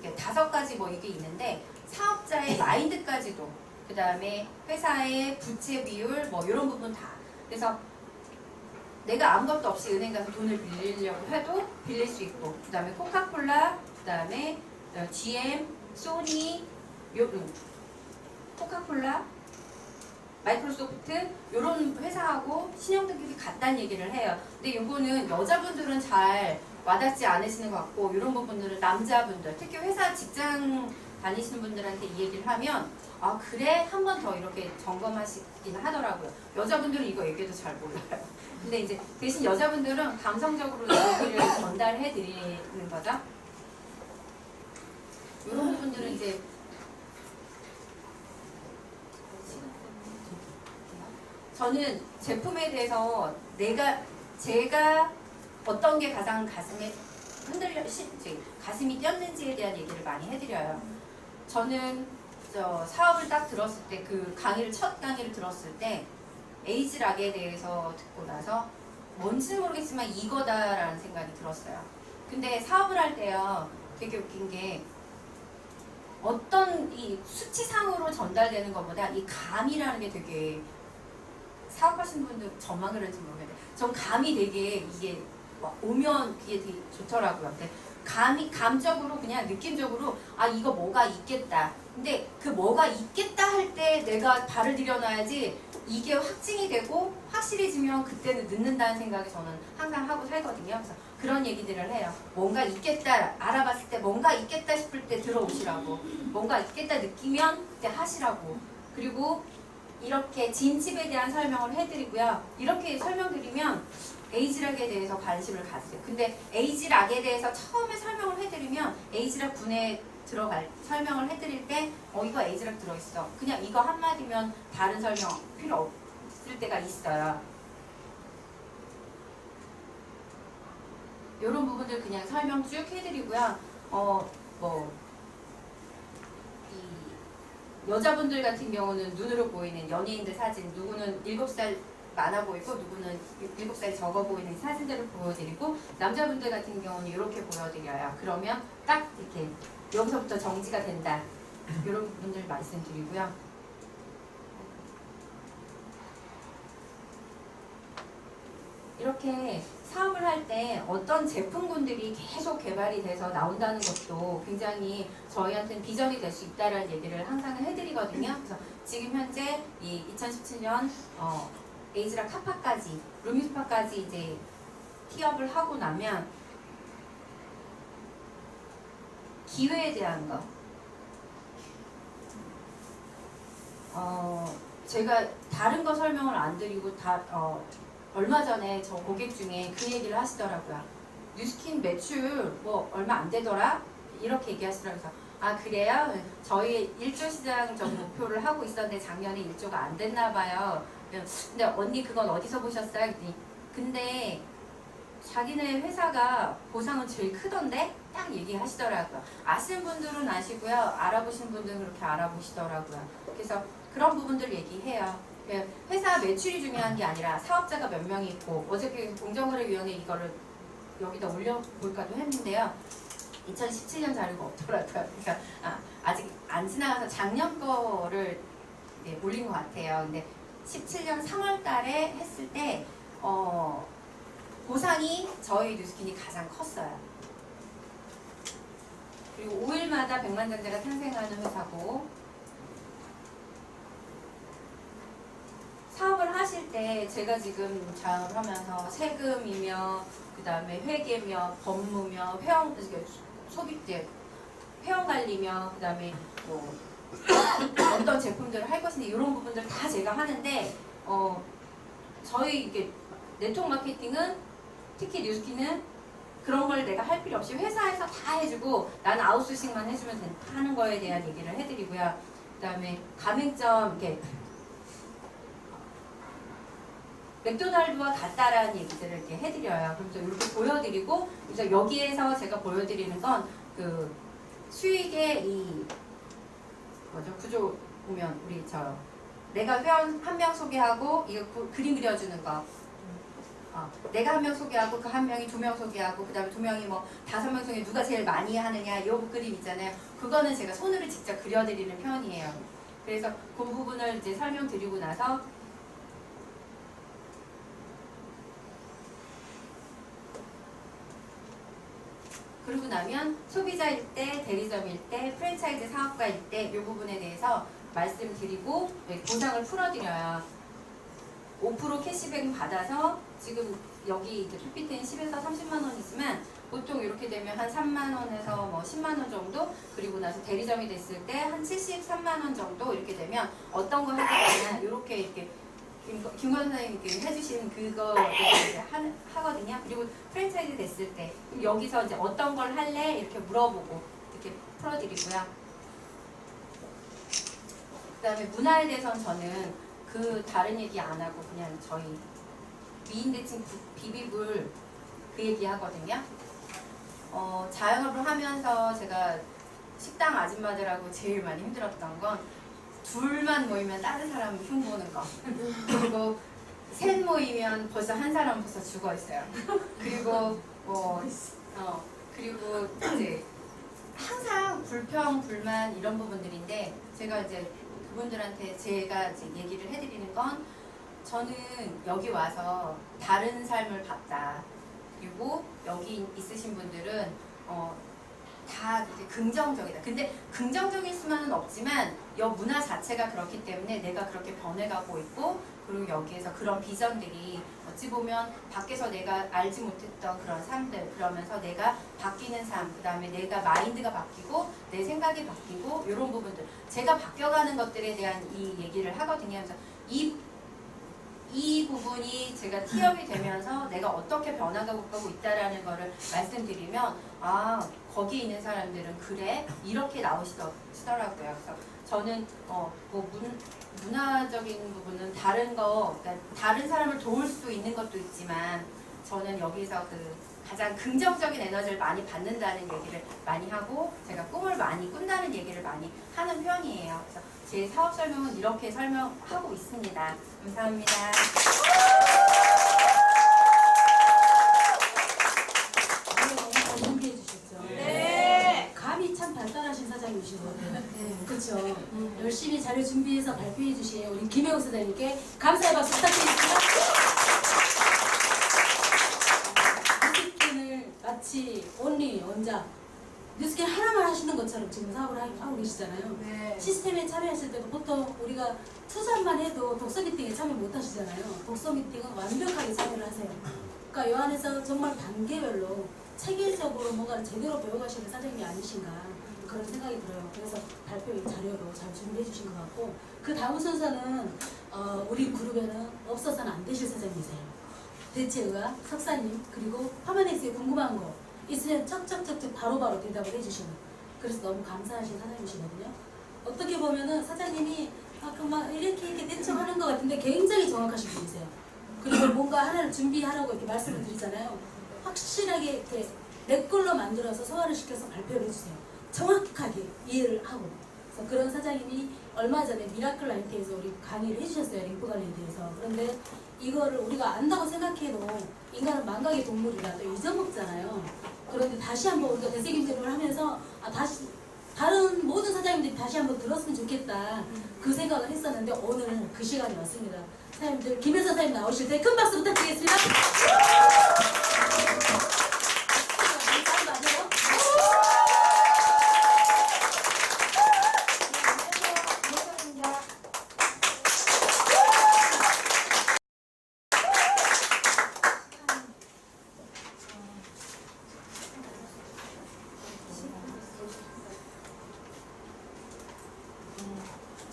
5가지 이게 있는데 사업자의 마인드까지도 그 다음에 회사의 부채 비율 이런 부분 다. 그래서 내가 아무것도 없이 은행 가서 돈을 빌리려고 해도 빌릴 수 있고 그 다음에 코카콜라, 그 다음에 GM, 소니, 코카콜라, 마이크로소프트 이런 회사하고 신용등급이 같다는 얘기를 해요. 근데 이거는 여자분들은 잘 와닿지 않으시는 것 같고 이런 부분들은 남자분들 특히 회사 직장 다니시는 분들한테 이 얘기를 하면 아 그래? 한 번 더 이렇게 점검하시긴 하더라고요. 여자분들은 이거 얘기도 잘 몰라요. 근데 이제 대신 여자분들은 감성적으로 얘기를 전달해 드리는 거죠. 이런 부분들은 이제 저는 제품에 대해서 제가 어떤 게 가장 가슴이 뛰었는지에 대한 얘기를 많이 해드려요. 저는 사업을 딱 들었을 때 첫 강의를 들었을 때 에이즈락에 대해서 듣고 나서 뭔지는 모르겠지만 이거다라는 생각이 들었어요. 근데 사업을 할 때요 되게 웃긴 게 어떤 이 수치상으로 전달되는 것보다 이 감이라는 게 되게 사업하시는 분들 저만 그런지 모르겠는데 전 감이 되게 이게 오면 그게 되게 좋더라고요. 근데 감적으로 그냥 느낌적으로 아 이거 뭐가 있겠다. 근데 그 뭐가 있겠다 할 때 내가 발을 들여놔야지 이게 확증이 되고 확실해지면 그때는 늦는다는 생각이 저는 항상 하고 살거든요. 그래서 그런 얘기들을 해요. 뭔가 있겠다 알아봤을 때 뭔가 있겠다 싶을 때 들어오시라고. 뭔가 있겠다 느끼면 그때 하시라고. 그리고 이렇게 진집에 대한 설명을 해드리고요. 이렇게 설명드리면 에이즈락에 대해서 관심을 가지세요. 근데 에이즈락에 대해서 처음에 설명을 해드리면 에이즈락 분에 설명을 해드릴 때 이거 에이즈락 들어있어. 그냥 이거 한마디면 다른 설명 필요 없을 때가 있어요. 이런 부분들 그냥 설명 쭉 해드리고요. 여자분들 같은 경우는 눈으로 보이는 연예인들 사진, 누구는 7살 많아 보이고 누구는 7살 적어 보이는 사진들을 보여드리고 남자분들 같은 경우는 이렇게 보여드려요. 그러면 딱 이렇게 여기서부터 정지가 된다. 이런 분들 말씀드리고요. 이렇게 사업을 할 때 어떤 제품군들이 계속 개발이 돼서 나온다는 것도 굉장히 저희한테는 비전이 될 수 있다는 얘기를 항상 해드리거든요. 그래서 지금 현재 이 2017년 에이즈라 카파까지, 루미스파까지 이제 티업을 하고 나면 기회에 대한 거. 제가 다른 거 설명을 안 드리고 얼마 전에 저 고객 중에 그 얘기를 하시더라고요. 뉴스킨 매출 뭐 얼마 안 되더라? 이렇게 얘기하시더라고요. 그래서 아 그래요? 저희 1조 시장 정도 목표를 하고 있었는데 작년에 1조가 안 됐나 봐요. 근데 언니 그건 어디서 보셨어요? 그랬더니 근데 자기네 회사가 보상은 제일 크던데? 딱 얘기하시더라고요. 아시는 분들은 아시고요. 알아보신 분들은 그렇게 알아보시더라고요. 그래서 그런 부분들 얘기해요. 회사 매출이 중요한 게 아니라 사업자가 몇 명이 있고 어저께 공정거래위원회 이거를 여기다 올려볼까도 했는데요. 2017년 자료가 없더라고요. 그러니까 아직 안 지나가서 작년 거를 올린 것 같아요. 근데 17년 3월 달에 했을 때 보상이 저희 뉴스킨이 가장 컸어요. 그리고 5일마다 100만 장자가 탄생하는 회사고 사업을 하실 때 제가 지금 자영을 하면서 세금이며 그 다음에 회계며 법무며 회원관리며 그 다음에 뭐 어떤 제품들을 할 것인지 이런 부분들 다 제가 하는데 저희 이게 네트워크 마케팅은 특히 뉴스킨은 그런 걸 내가 할 필요 없이 회사에서 다 해주고 나는 아웃소싱만 해주면 하는 거에 대한 얘기를 해드리고요. 그 다음에 가맹점 이렇게 맥도날드와 같다라는 얘기들을 이렇게 해드려요. 그래서 이렇게 보여드리고, 그래서 여기에서 제가 보여드리는 건 그 수익의 이 구조 보면 우리 내가 회원 한 명 소개하고 이거 그림 그려주는 거. 내가 한 명 소개하고 그 한 명이 2명 소개하고 그 다음에 2명이 뭐 5명 중에 누가 제일 많이 하느냐 이 그림 있잖아요. 그거는 제가 손으로 직접 그려드리는 편이에요. 그래서 그 부분을 이제 설명드리고 나서 그러고 나면 소비자일 때, 대리점일 때, 프랜차이즈 사업가일 때 이 부분에 대해서 말씀드리고 보상을 풀어드려요. 5% 캐시백 받아서 지금 여기 이제 PPT는 10에서 30만 원이지만 보통 이렇게 되면 한 3만 원에서 뭐 10만 원 정도 그리고 나서 대리점이 됐을 때 한 73만 원 정도 이렇게 되면 어떤 거 하거나 이렇게 김건 선생님께 해주신 그거 이제 하거든요. 그리고 프랜차이즈 됐을 때 여기서 이제 어떤 걸 할래 이렇게 물어보고 이렇게 풀어드리고요. 그다음에 문화에 대해서는 저는 그 다른 얘기 안 하고 그냥 저희 미인대칭 비비불 그 얘기 하거든요. 자영업을 하면서 제가 식당 아줌마들하고 제일 많이 힘들었던 건 둘만 모이면 다른 사람 흉보는 거. 그리고 셋 모이면 벌써 한 사람 벌써 죽어 있어요. 그리고 그리고 이제 항상 불평, 불만 이런 부분들인데 제가 이제 그분들한테 제가 이제 얘기를 해드리는 건 저는 여기 와서 다른 삶을 봤다. 그리고 여기 있으신 분들은 다 이제 긍정적이다. 근데 긍정적일 수만은 없지만 여 문화 자체가 그렇기 때문에 내가 그렇게 변해가고 있고 그리고 여기에서 그런 비전들이 어찌 보면 밖에서 내가 알지 못했던 그런 삶들 그러면서 내가 바뀌는 삶 그 다음에 내가 마인드가 바뀌고 내 생각이 바뀌고 이런 부분들 제가 바뀌어가는 것들에 대한 이 얘기를 하거든요. 그래서 이 부분이 제가 티업이 되면서 내가 어떻게 변화가고 있다라는 거를 말씀드리면 거기 있는 사람들은 그래 이렇게 나오시더라고요. 그래서 저는 문화적인 부분은 다른 거 그러니까 다른 사람을 도울 수 있는 것도 있지만 저는 여기서 그 가장 긍정적인 에너지를 많이 받는다는 얘기를 많이 하고 제가 꿈을 많이 꾼다는 얘기를 많이 하는 편이에요. 그래서 제 사업 설명은 이렇게 설명하고 있습니다. 감사합니다. 너무 잘 준비해 주셨죠? 네. 감이 참 발달하신 사장님이신 것 같아요. 그렇죠. 열심히 자료 준비해서 발표해 주신 우리 김혜옥 사장님께 감사의 박수 부탁드리겠습니다. 뉴스캔을 마치 언니, 원장 뉴스캔 하나만 하시는 것처럼 지금 사업을 하고 계시잖아요. 네. 시스템에 참여하실 때도 보통 우리가 투자만 해도 독서 미팅에 참여 못 하시잖아요. 독서 미팅은 완벽하게 참여를 하세요. 그러니까 이 안에서 정말 단계별로 체계적으로 뭔가를 제대로 배워가시는 사장님이 아니신가 그런 생각이 들어요. 그래서 발표 자료도 잘 준비해 주신 것 같고 그 다음 순서는 우리 그룹에는 없어서는 안 되실 사장님이세요. 대체의학, 석사님 그리고 퍼머넥스에 궁금한 거 있으면 척척척척 바로바로 대답을 해주시는 그래서 너무 감사하신 사장님이시거든요. 어떻게 보면은 사장님이 막 이렇게 대충 하는 것 같은데 굉장히 정확하신 분이세요. 그리고 뭔가 하나를 준비하라고 이렇게 말씀을 드리잖아요. 확실하게 이렇게 내 걸로 만들어서 소화를 시켜서 발표를 해주세요. 정확하게 이해를 하고. 그래서 그런 사장님이 얼마 전에 미라클 라이트에서 우리 강의를 해주셨어요. 림프 관리에 대해서. 그런데 이거를 우리가 안다고 생각해도 인간은 망각의 동물이라 또 잊어먹잖아요. 그런데 다시 한번 우리가 되새김질을 하면서 다시 다른 모든 사장님들이 다시 한번 들었으면 좋겠다 그 생각을 했었는데 오늘 그 시간이 왔습니다. 사장님들 김혜선 사장님 나오실 때 큰 박수 부탁드리겠습니다.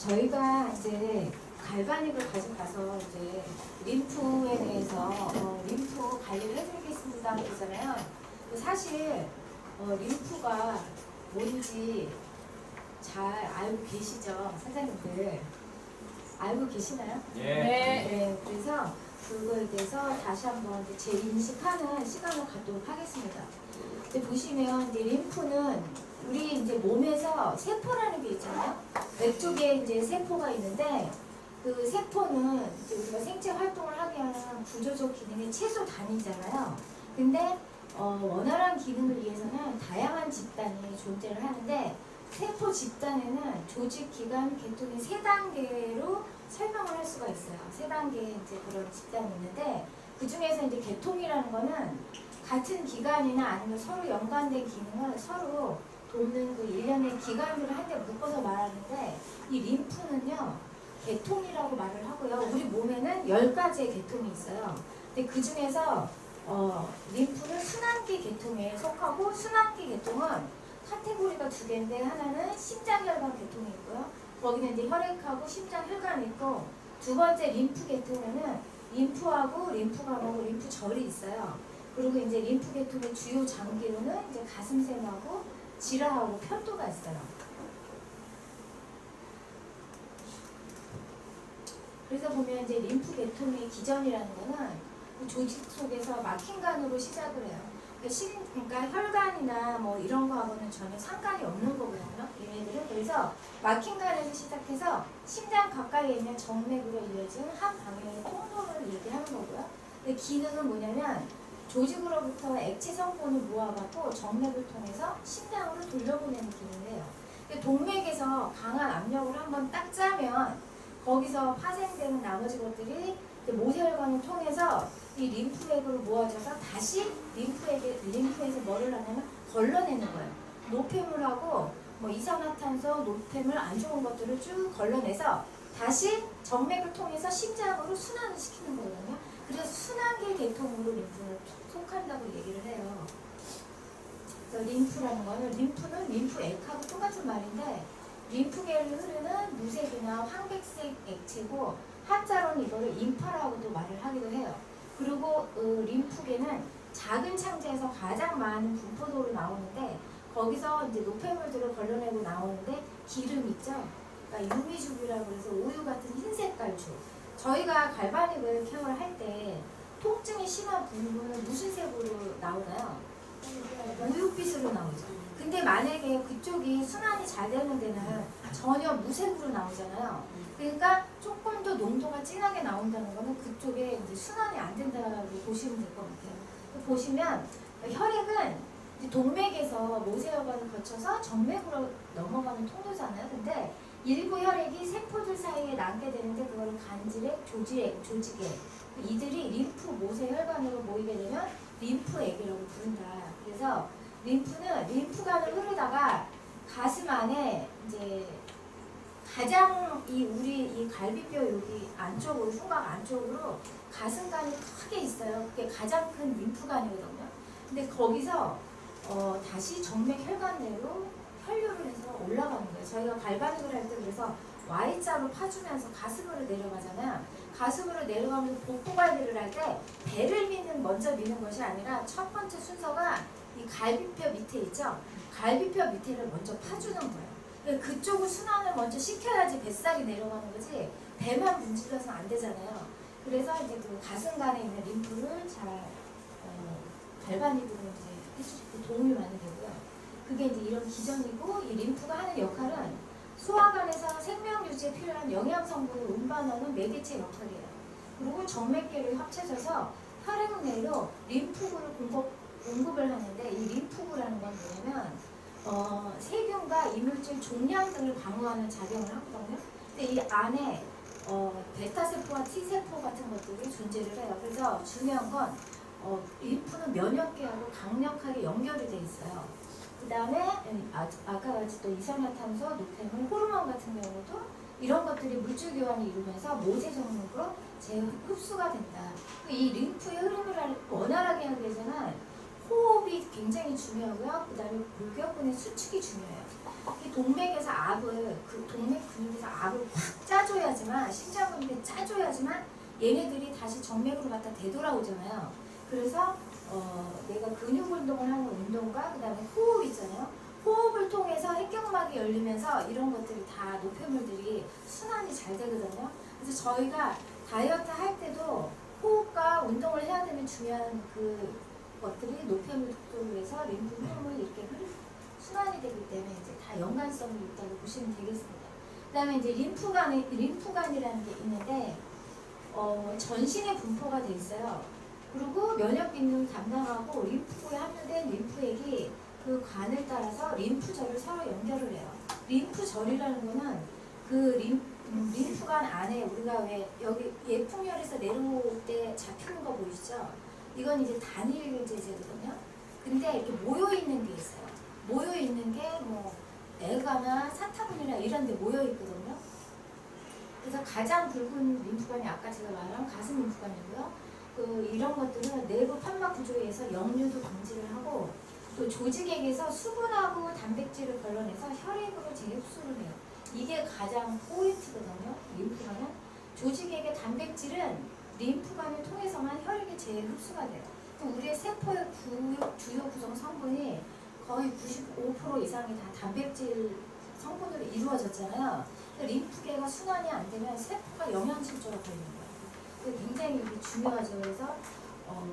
저희가 이제 갈바닉을 가져가서 이제 림프에 대해서 림프 관리를 해드리겠습니다 그러잖아요. 사실 림프가 뭔지 잘 알고 계시죠, 사장님들? 알고 계시나요? 네. 그래서 그거에 대해서 다시 한번 이제 재인식하는 시간을 갖도록 하겠습니다. 이제 보시면 이제 림프는 우리 이제 몸에서 세포라는 게 있잖아요. 왼쪽에 이제 세포가 있는데 그 세포는 이제 우리가 생체 활동을 하게 하는 구조적 기능의 최소 단위잖아요. 근데 원활한 기능을 위해서는 다양한 집단이 존재를 하는데 세포 집단에는 조직, 기관, 계통의 3단계로 설명을 할 수가 있어요. 3단계의 이제 그런 집단이 있는데 그 중에서 이제 계통이라는 거는 같은 기관이나 아니면 서로 연관된 기능을 서로 돕는 그 일련의 기관들을 한데 묶어서 말하는데 이 림프는요 계통이라고 말을 하고요. 우리 몸에는 10가지의 계통이 있어요. 근데 그 중에서 림프는 순환기 계통에 속하고 순환기 계통은 카테고리가 2개인데 하나는 심장혈관 계통이 있고요. 거기는 이제 혈액하고 심장혈관이 있고 두 번째 림프 계통에는 림프하고 림프관하고 림프절이 있어요. 그리고 이제 림프 계통의 주요 장기로는 이제 가슴샘하고 지라하고 편도가 있어요. 그래서 보면 이제 림프 계통의 기전이라는 거는 그 조직 속에서 막힌 간으로 시작을 해요. 그러니까 혈관이나 뭐 이런 거하고는 전혀 상관이 없는 거거든요. 얘네들은. 그래서 막힌 간에서 시작해서 심장 가까이에 있는 정맥으로 이어진 한 방향의 통로를 얘기하는 거고요. 근데 기능은 뭐냐면 조직으로부터 액체 성분을 모아갖고 정맥을 통해서 심장으로 돌려보내는 기능을 해요. 근데 동맥에서 강한 압력을 한번 딱 짜면 거기서 파생되는 나머지 것들이 모세혈관을 통해서 이 림프액으로 모아져서 다시 림프에서 뭐를 하냐면 걸러내는 거예요. 노폐물하고 뭐 이산화탄소, 노폐물 안 좋은 것들을 쭉 걸러내서 다시 정맥을 통해서 심장으로 순환을 시키는 거거든요. 그래서 순환계 계통으로 림프를 속한다고 얘기를 해요. 그래서 림프라는 거는 림프액하고 똑같은 말인데 림프계를 흐르는 무색이나 황백색 액체고 한자로는 이거를 임파라고도 말을 하기도 해요. 그리고 림프계는 작은 창자에서 가장 많은 분포도로 나오는데 거기서 이제 노폐물들을 걸러내고 나오는데 기름 있죠? 그러니까 유미죽이라고 해서 우유 같은 흰 색깔 죽. 저희가 갈바닉을 케어를 할 때 통증이 심한 부분은 무슨 색으로 나오나요? 우윳빛으로 나오죠. 근데 만약에 그쪽이 순환이 잘 되는 데는 전혀 무색으로 나오잖아요. 그러니까 조금 더 농도가 진하게 나온다는 거는 그쪽에 이제 순환이 안 된다고 보시면 될 것 같아요. 보시면 혈액은 이제 동맥에서 모세혈관을 거쳐서 정맥으로 넘어가는 통로잖아요. 근데 일부 혈액이 세포들 사이에 남게 되는데 그거를 간질액, 조직액 이들이 림프 모세혈관으로 모이게 되면 림프액이라고 부른다. 그래서 림프는 림프관을 흐르다가 가슴 안에 이제 가장 우리 이 갈비뼈 여기 안쪽으로 흉곽 안쪽으로 가슴관이 크게 있어요. 그게 가장 큰 림프관이거든요. 근데 거기서 다시 정맥 혈관 내로 혈류를 해서 올라가는 거예요. 저희가 갈바닉을 할 때 그래서 Y자로 파주면서 가슴으로 내려가잖아요. 가슴으로 내려가면서 복부관리를 할 때 배를 먼저 미는 것이 아니라 첫 번째 순서가 이 갈비뼈 밑에 있죠. 갈비뼈 밑에를 먼저 파주는 거예요. 그쪽을 순환을 먼저 시켜야지 뱃살이 내려가는 거지 배만 문질러서 안 되잖아요. 그래서 이제 그 가슴간에 있는 림프를 잘 갈바닉으로 이제 해주고 도움이 많이 되고요. 그게 이제 이런 기전이고 이 림프가 하는 역할은 소화관에서 생명 유지에 필요한 영양 성분을 운반하는 매개체 역할이에요. 그리고 정맥계를 합쳐져서 혈액 내로 림프구를 공급을 하는데 이 림프구라는 건 뭐냐면 세균과 이물질 종양 등을 방어하는 작용을 하거든요. 근데 이 안에 베타세포와 T세포 같은 것들이 존재를 해요. 그래서 중요한 건 림프는 면역계하고 강력하게 연결이 돼 있어요. 그 다음에 아까 같이 또 이산화탄소, 노폐물, 호르몬 같은 경우도 이런 것들이 물질 교환이 이루면서 모세 정맥으로 재흡수가 된다. 이 림프의 흐름을 원활하게 하기 위해서는 호흡이 굉장히 중요하고요. 그 다음에 골격근의 수축이 중요해요. 이 동맥에서 그 동맥 근육에서 압을 확 짜줘야지만, 심장근육에 짜줘야지만 얘네들이 다시 정맥으로 갖다 되돌아오잖아요. 그래서 내가 근육 운동을 하는 운동과 그 다음에 호흡 있잖아요. 호흡을 통해서 획경막이 열리면서 이런 것들이 다 노폐물들이 순환이 잘 되거든요. 그래서 저희가 다이어트 할 때도 호흡과 운동을 해야 되는 중요한 그 것들이 노폐물 독소를 위해서 림프 흐름을 이렇게 순환이 되기 때문에 이제 다 연관성이 있다고 보시면 되겠습니다. 그 다음에 이제 림프관이라는 게 있는데 전신에 분포가 돼 있어요. 그리고 면역 기능을 담당하고 림프구에 합류된 림프액이 그 관을 따라서 림프절을 서로 연결을 해요. 림프절이라는 거는 그 림프관 안에 우리가 왜 여기 예풍열에서 내려올 때 잡히는 거 보이시죠? 이건 이제 단일제제거든요. 근데 이렇게 모여 있는 게 있어요. 모여 있는 게 뭐 에가나 사타분이나 이런 데 모여 있거든요. 그래서 가장 굵은 림프관이 아까 제가 말한 가슴 림프관이고요. 이런 것들은 내부 판막 구조에 의해서 역류도 방지를 하고 또 조직액에서 수분하고 단백질을 걸러내서 혈액으로 재흡수를 해요. 이게 가장 포인트거든요. 림프관은 조직액의 단백질은 림프관을 통해서만 혈액에 재흡수가 돼요. 우리의 세포의 주요 구성 성분이 거의 95% 이상이 다 단백질 성분으로 이루어졌잖아요. 림프계가 순환이 안 되면 세포가 영양실조가 걸리는 거예요. 굉장히 이게 중요하죠. 그래서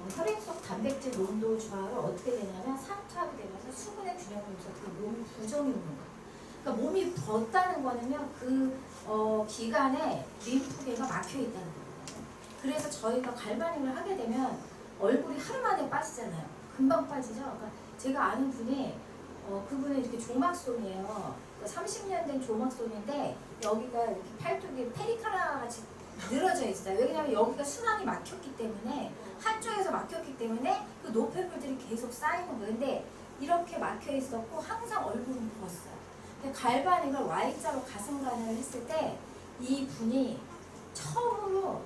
혈액 속 단백질 농도 조화를 어떻게 되냐면 상투압이 되면서 수분의 균형을 이루면서 그 몸이 부종이 오는 거예요. 그러니까 몸이 덥다는 거는요, 그 기관에 림프계가 막혀 있다는 거예요. 그래서 저희가 갈바닉을 하게 되면 얼굴이 하루 만에 빠지잖아요. 금방 빠지죠. 그러니까 제가 아는 분이 그분은 이렇게 조막손이에요. 30년 된 조막손인데 여기가 이렇게 팔뚝이 페리카라 같이 늘어져 있어요. 왜냐하면 여기가 순환이 막혔기 때문에 한쪽에서 막혔기 때문에 그 노폐물들이 계속 쌓이는 거예요. 근데 이렇게 막혀 있었고 항상 얼굴은 부었어요. 근데 갈바닉을 Y자로 가슴간을 했을 때 이 분이 처음으로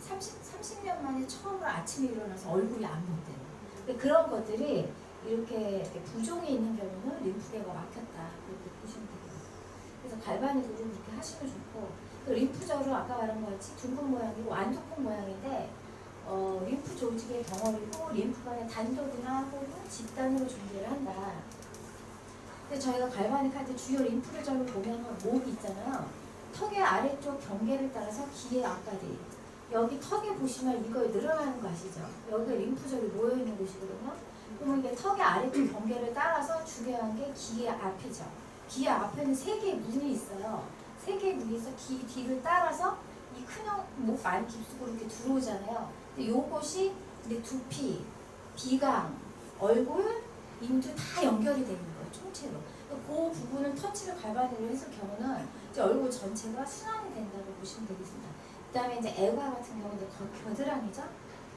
30년 만에 처음으로 아침에 일어나서 얼굴이 안 부었대요. 그런 것들이 이렇게 부종이 있는 경우는 림프계가 막혔다. 그렇게 보시면 돼요. 그래서 갈바닉으로 그렇게 하시면 좋고 그 림프절은 아까 말한 것 같이 둥근 모양이고 완두콩 모양인데 림프 조직의 덩어리고 림프관의 단독이나 혹은 집단으로 존재를 한다. 근데 저희가 갈바닉 할 때 주요 림프절을 보면 몸이 있잖아요. 턱의 아래쪽 경계를 따라서 귀의 앞가리 여기 턱에 보시면 이거 늘어나는 거 아시죠? 여기가 림프절이 모여있는 곳이거든요. 그러면 이게 턱의 아래쪽 경계를 따라서 중요한 게 귀의 앞이죠. 귀의 앞에는 3개의 문이 있어요. 3개의 문이 있어 귀 뒤를 따라서 이 큰형 목 안 깊숙으로 이렇게 들어오잖아요. 근데 요것이 이제 두피, 비강, 얼굴, 인두 다 연결이 되는 거예요. 총체로. 그 부분을 터치를 갈바닉으로 했을 경우는 이제 얼굴 전체가 순환이 된다고 보시면 되겠습니다. 그 다음에 이제 애과 같은 경우는 겨드랑이죠.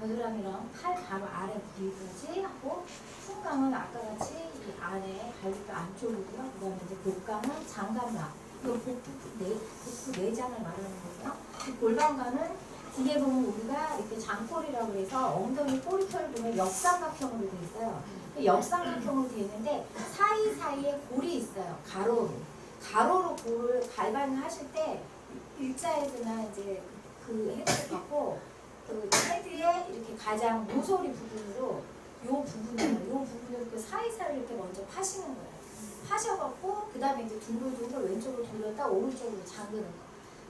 겨드랑이랑 팔 바로 아래 부위까지 하고 풍강은 아까 같이 이 안에 갈비뼈 안쪽이고요. 그 다음에 이제 복강은 장감락. 이거 복부 내장을 말하는 거고요. 이 골반관은 뒤에 보면 우리가 이렇게 장골이라고 해서 엉덩이 꼬리털을 보면 역삼각형으로 되어 있어요. 역삼각형으로 되어 있는데 사이사이에 골이 있어요. 가로로 골을 갈반을 하실 때 일자헤드나 이제 그 헤드를 갖고 그 헤드에 이렇게 가장 모서리 부분으로 요 부분을 그 사이사이를 이렇게 먼저 파시는 거예요. 파셔갖고 그 다음에 이제 둥글둥글 왼쪽으로 돌렸다 오른쪽으로 잠그는 거.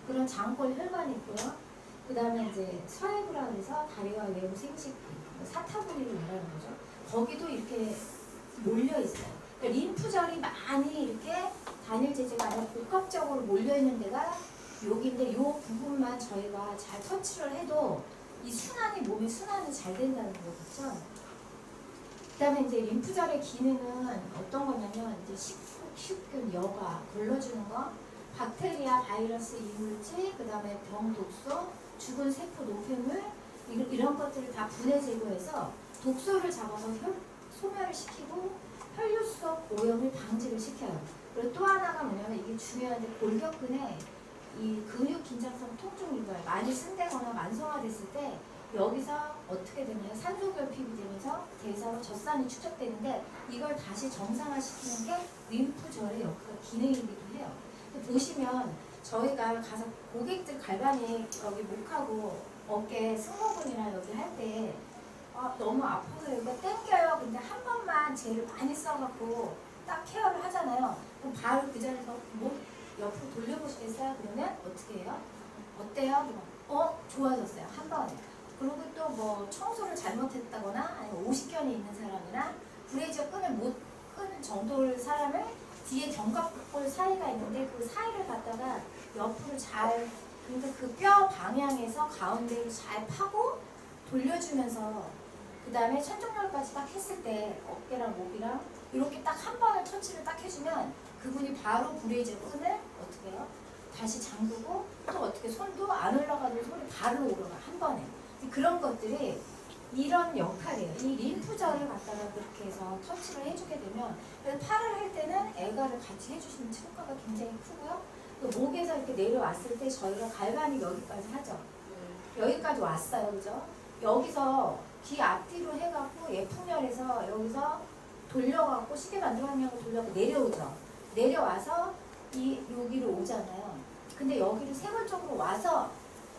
그런 장골 혈관이 있고요. 그 다음에 이제 서해부라고 해서 다리와 외부 생식기, 사타구니를 말하는 거죠. 거기도 이렇게 몰려 있어요. 그러니까 림프절이 많이 이렇게 단일 재재가 아니라 복합적으로 몰려 있는 데가 여기인데 이 부분만 저희가 잘 터치를 해도 이 순환이 몸의 순환이 잘 된다는 거겠죠. 그다음에 이제 림프절의 기능은 어떤 거냐면 이제 식균, 여과, 걸러주는 거, 박테리아, 바이러스, 이물질, 그다음에 병, 독소, 죽은 세포, 노폐물 이런 것들을 다 분해 제거해서 독소를 잡아서 소멸을 시키고 혈류 속 오염을 방지를 시켜요. 그리고 또 하나가 뭐냐면 이게 중요한데 골격근에 이 근육 긴장성 통증 유발 많이 쓴다거나 만성화됐을 때 여기서 어떻게 되냐면 산소결핍이 되면서 대사로 젖산이 축적되는데 이걸 다시 정상화시키는 게 림프절의 역할 기능이기도 해요. 보시면 저희가 가서 고객들 갈바닉 여기 목하고 어깨 승모근이나 여기 할 때 너무 아파서 여기가 땡겨요. 근데 한 번만 젤을 많이 써갖고 딱 케어를 하잖아요. 그럼 바로 그 자리에서 목 옆으로 돌려보시겠어요? 그러면 어떻게 해요? 어때요? 좋아졌어요. 한 번에. 그리고 또 뭐 청소를 잘못했다거나 아니면 오십견이 있는 사람이나 브레이저 끈을 못 끈 정도의 사람을 뒤에 견갑골 사이가 있는데 그 사이를 갖다가 옆으로 잘 그러니까 그 뼈 방향에서 가운데를 잘 파고 돌려주면서 그 다음에 천정렬까지 딱 했을 때 어깨랑 목이랑 이렇게 딱 한 번을 터치를 딱 해주면 그분이 바로 브레이저 끈을 어떻게 해요? 다시 잠그고 또 어떻게 손도 안 올라가는 손이 바로 올라가 한 번에 그런 것들이 이런 역할이에요. 이 림프절을 갖다가 그렇게 해서 터치를 해주게 되면 그래서 팔을 할 때는 애가를 같이 해주시는 효과가 굉장히 크고요. 또 목에서 이렇게 내려왔을 때 저희가 갈바닉 여기까지 하죠. 여기까지 왔어요. 그죠? 여기서 귀 앞뒤로 해갖고 예풍열에서 여기서 돌려갖고 시계 반대 방향으로 돌려갖고 내려오죠. 내려와서 여기로 오잖아요. 근데 여기를 세골 쪽으로 와서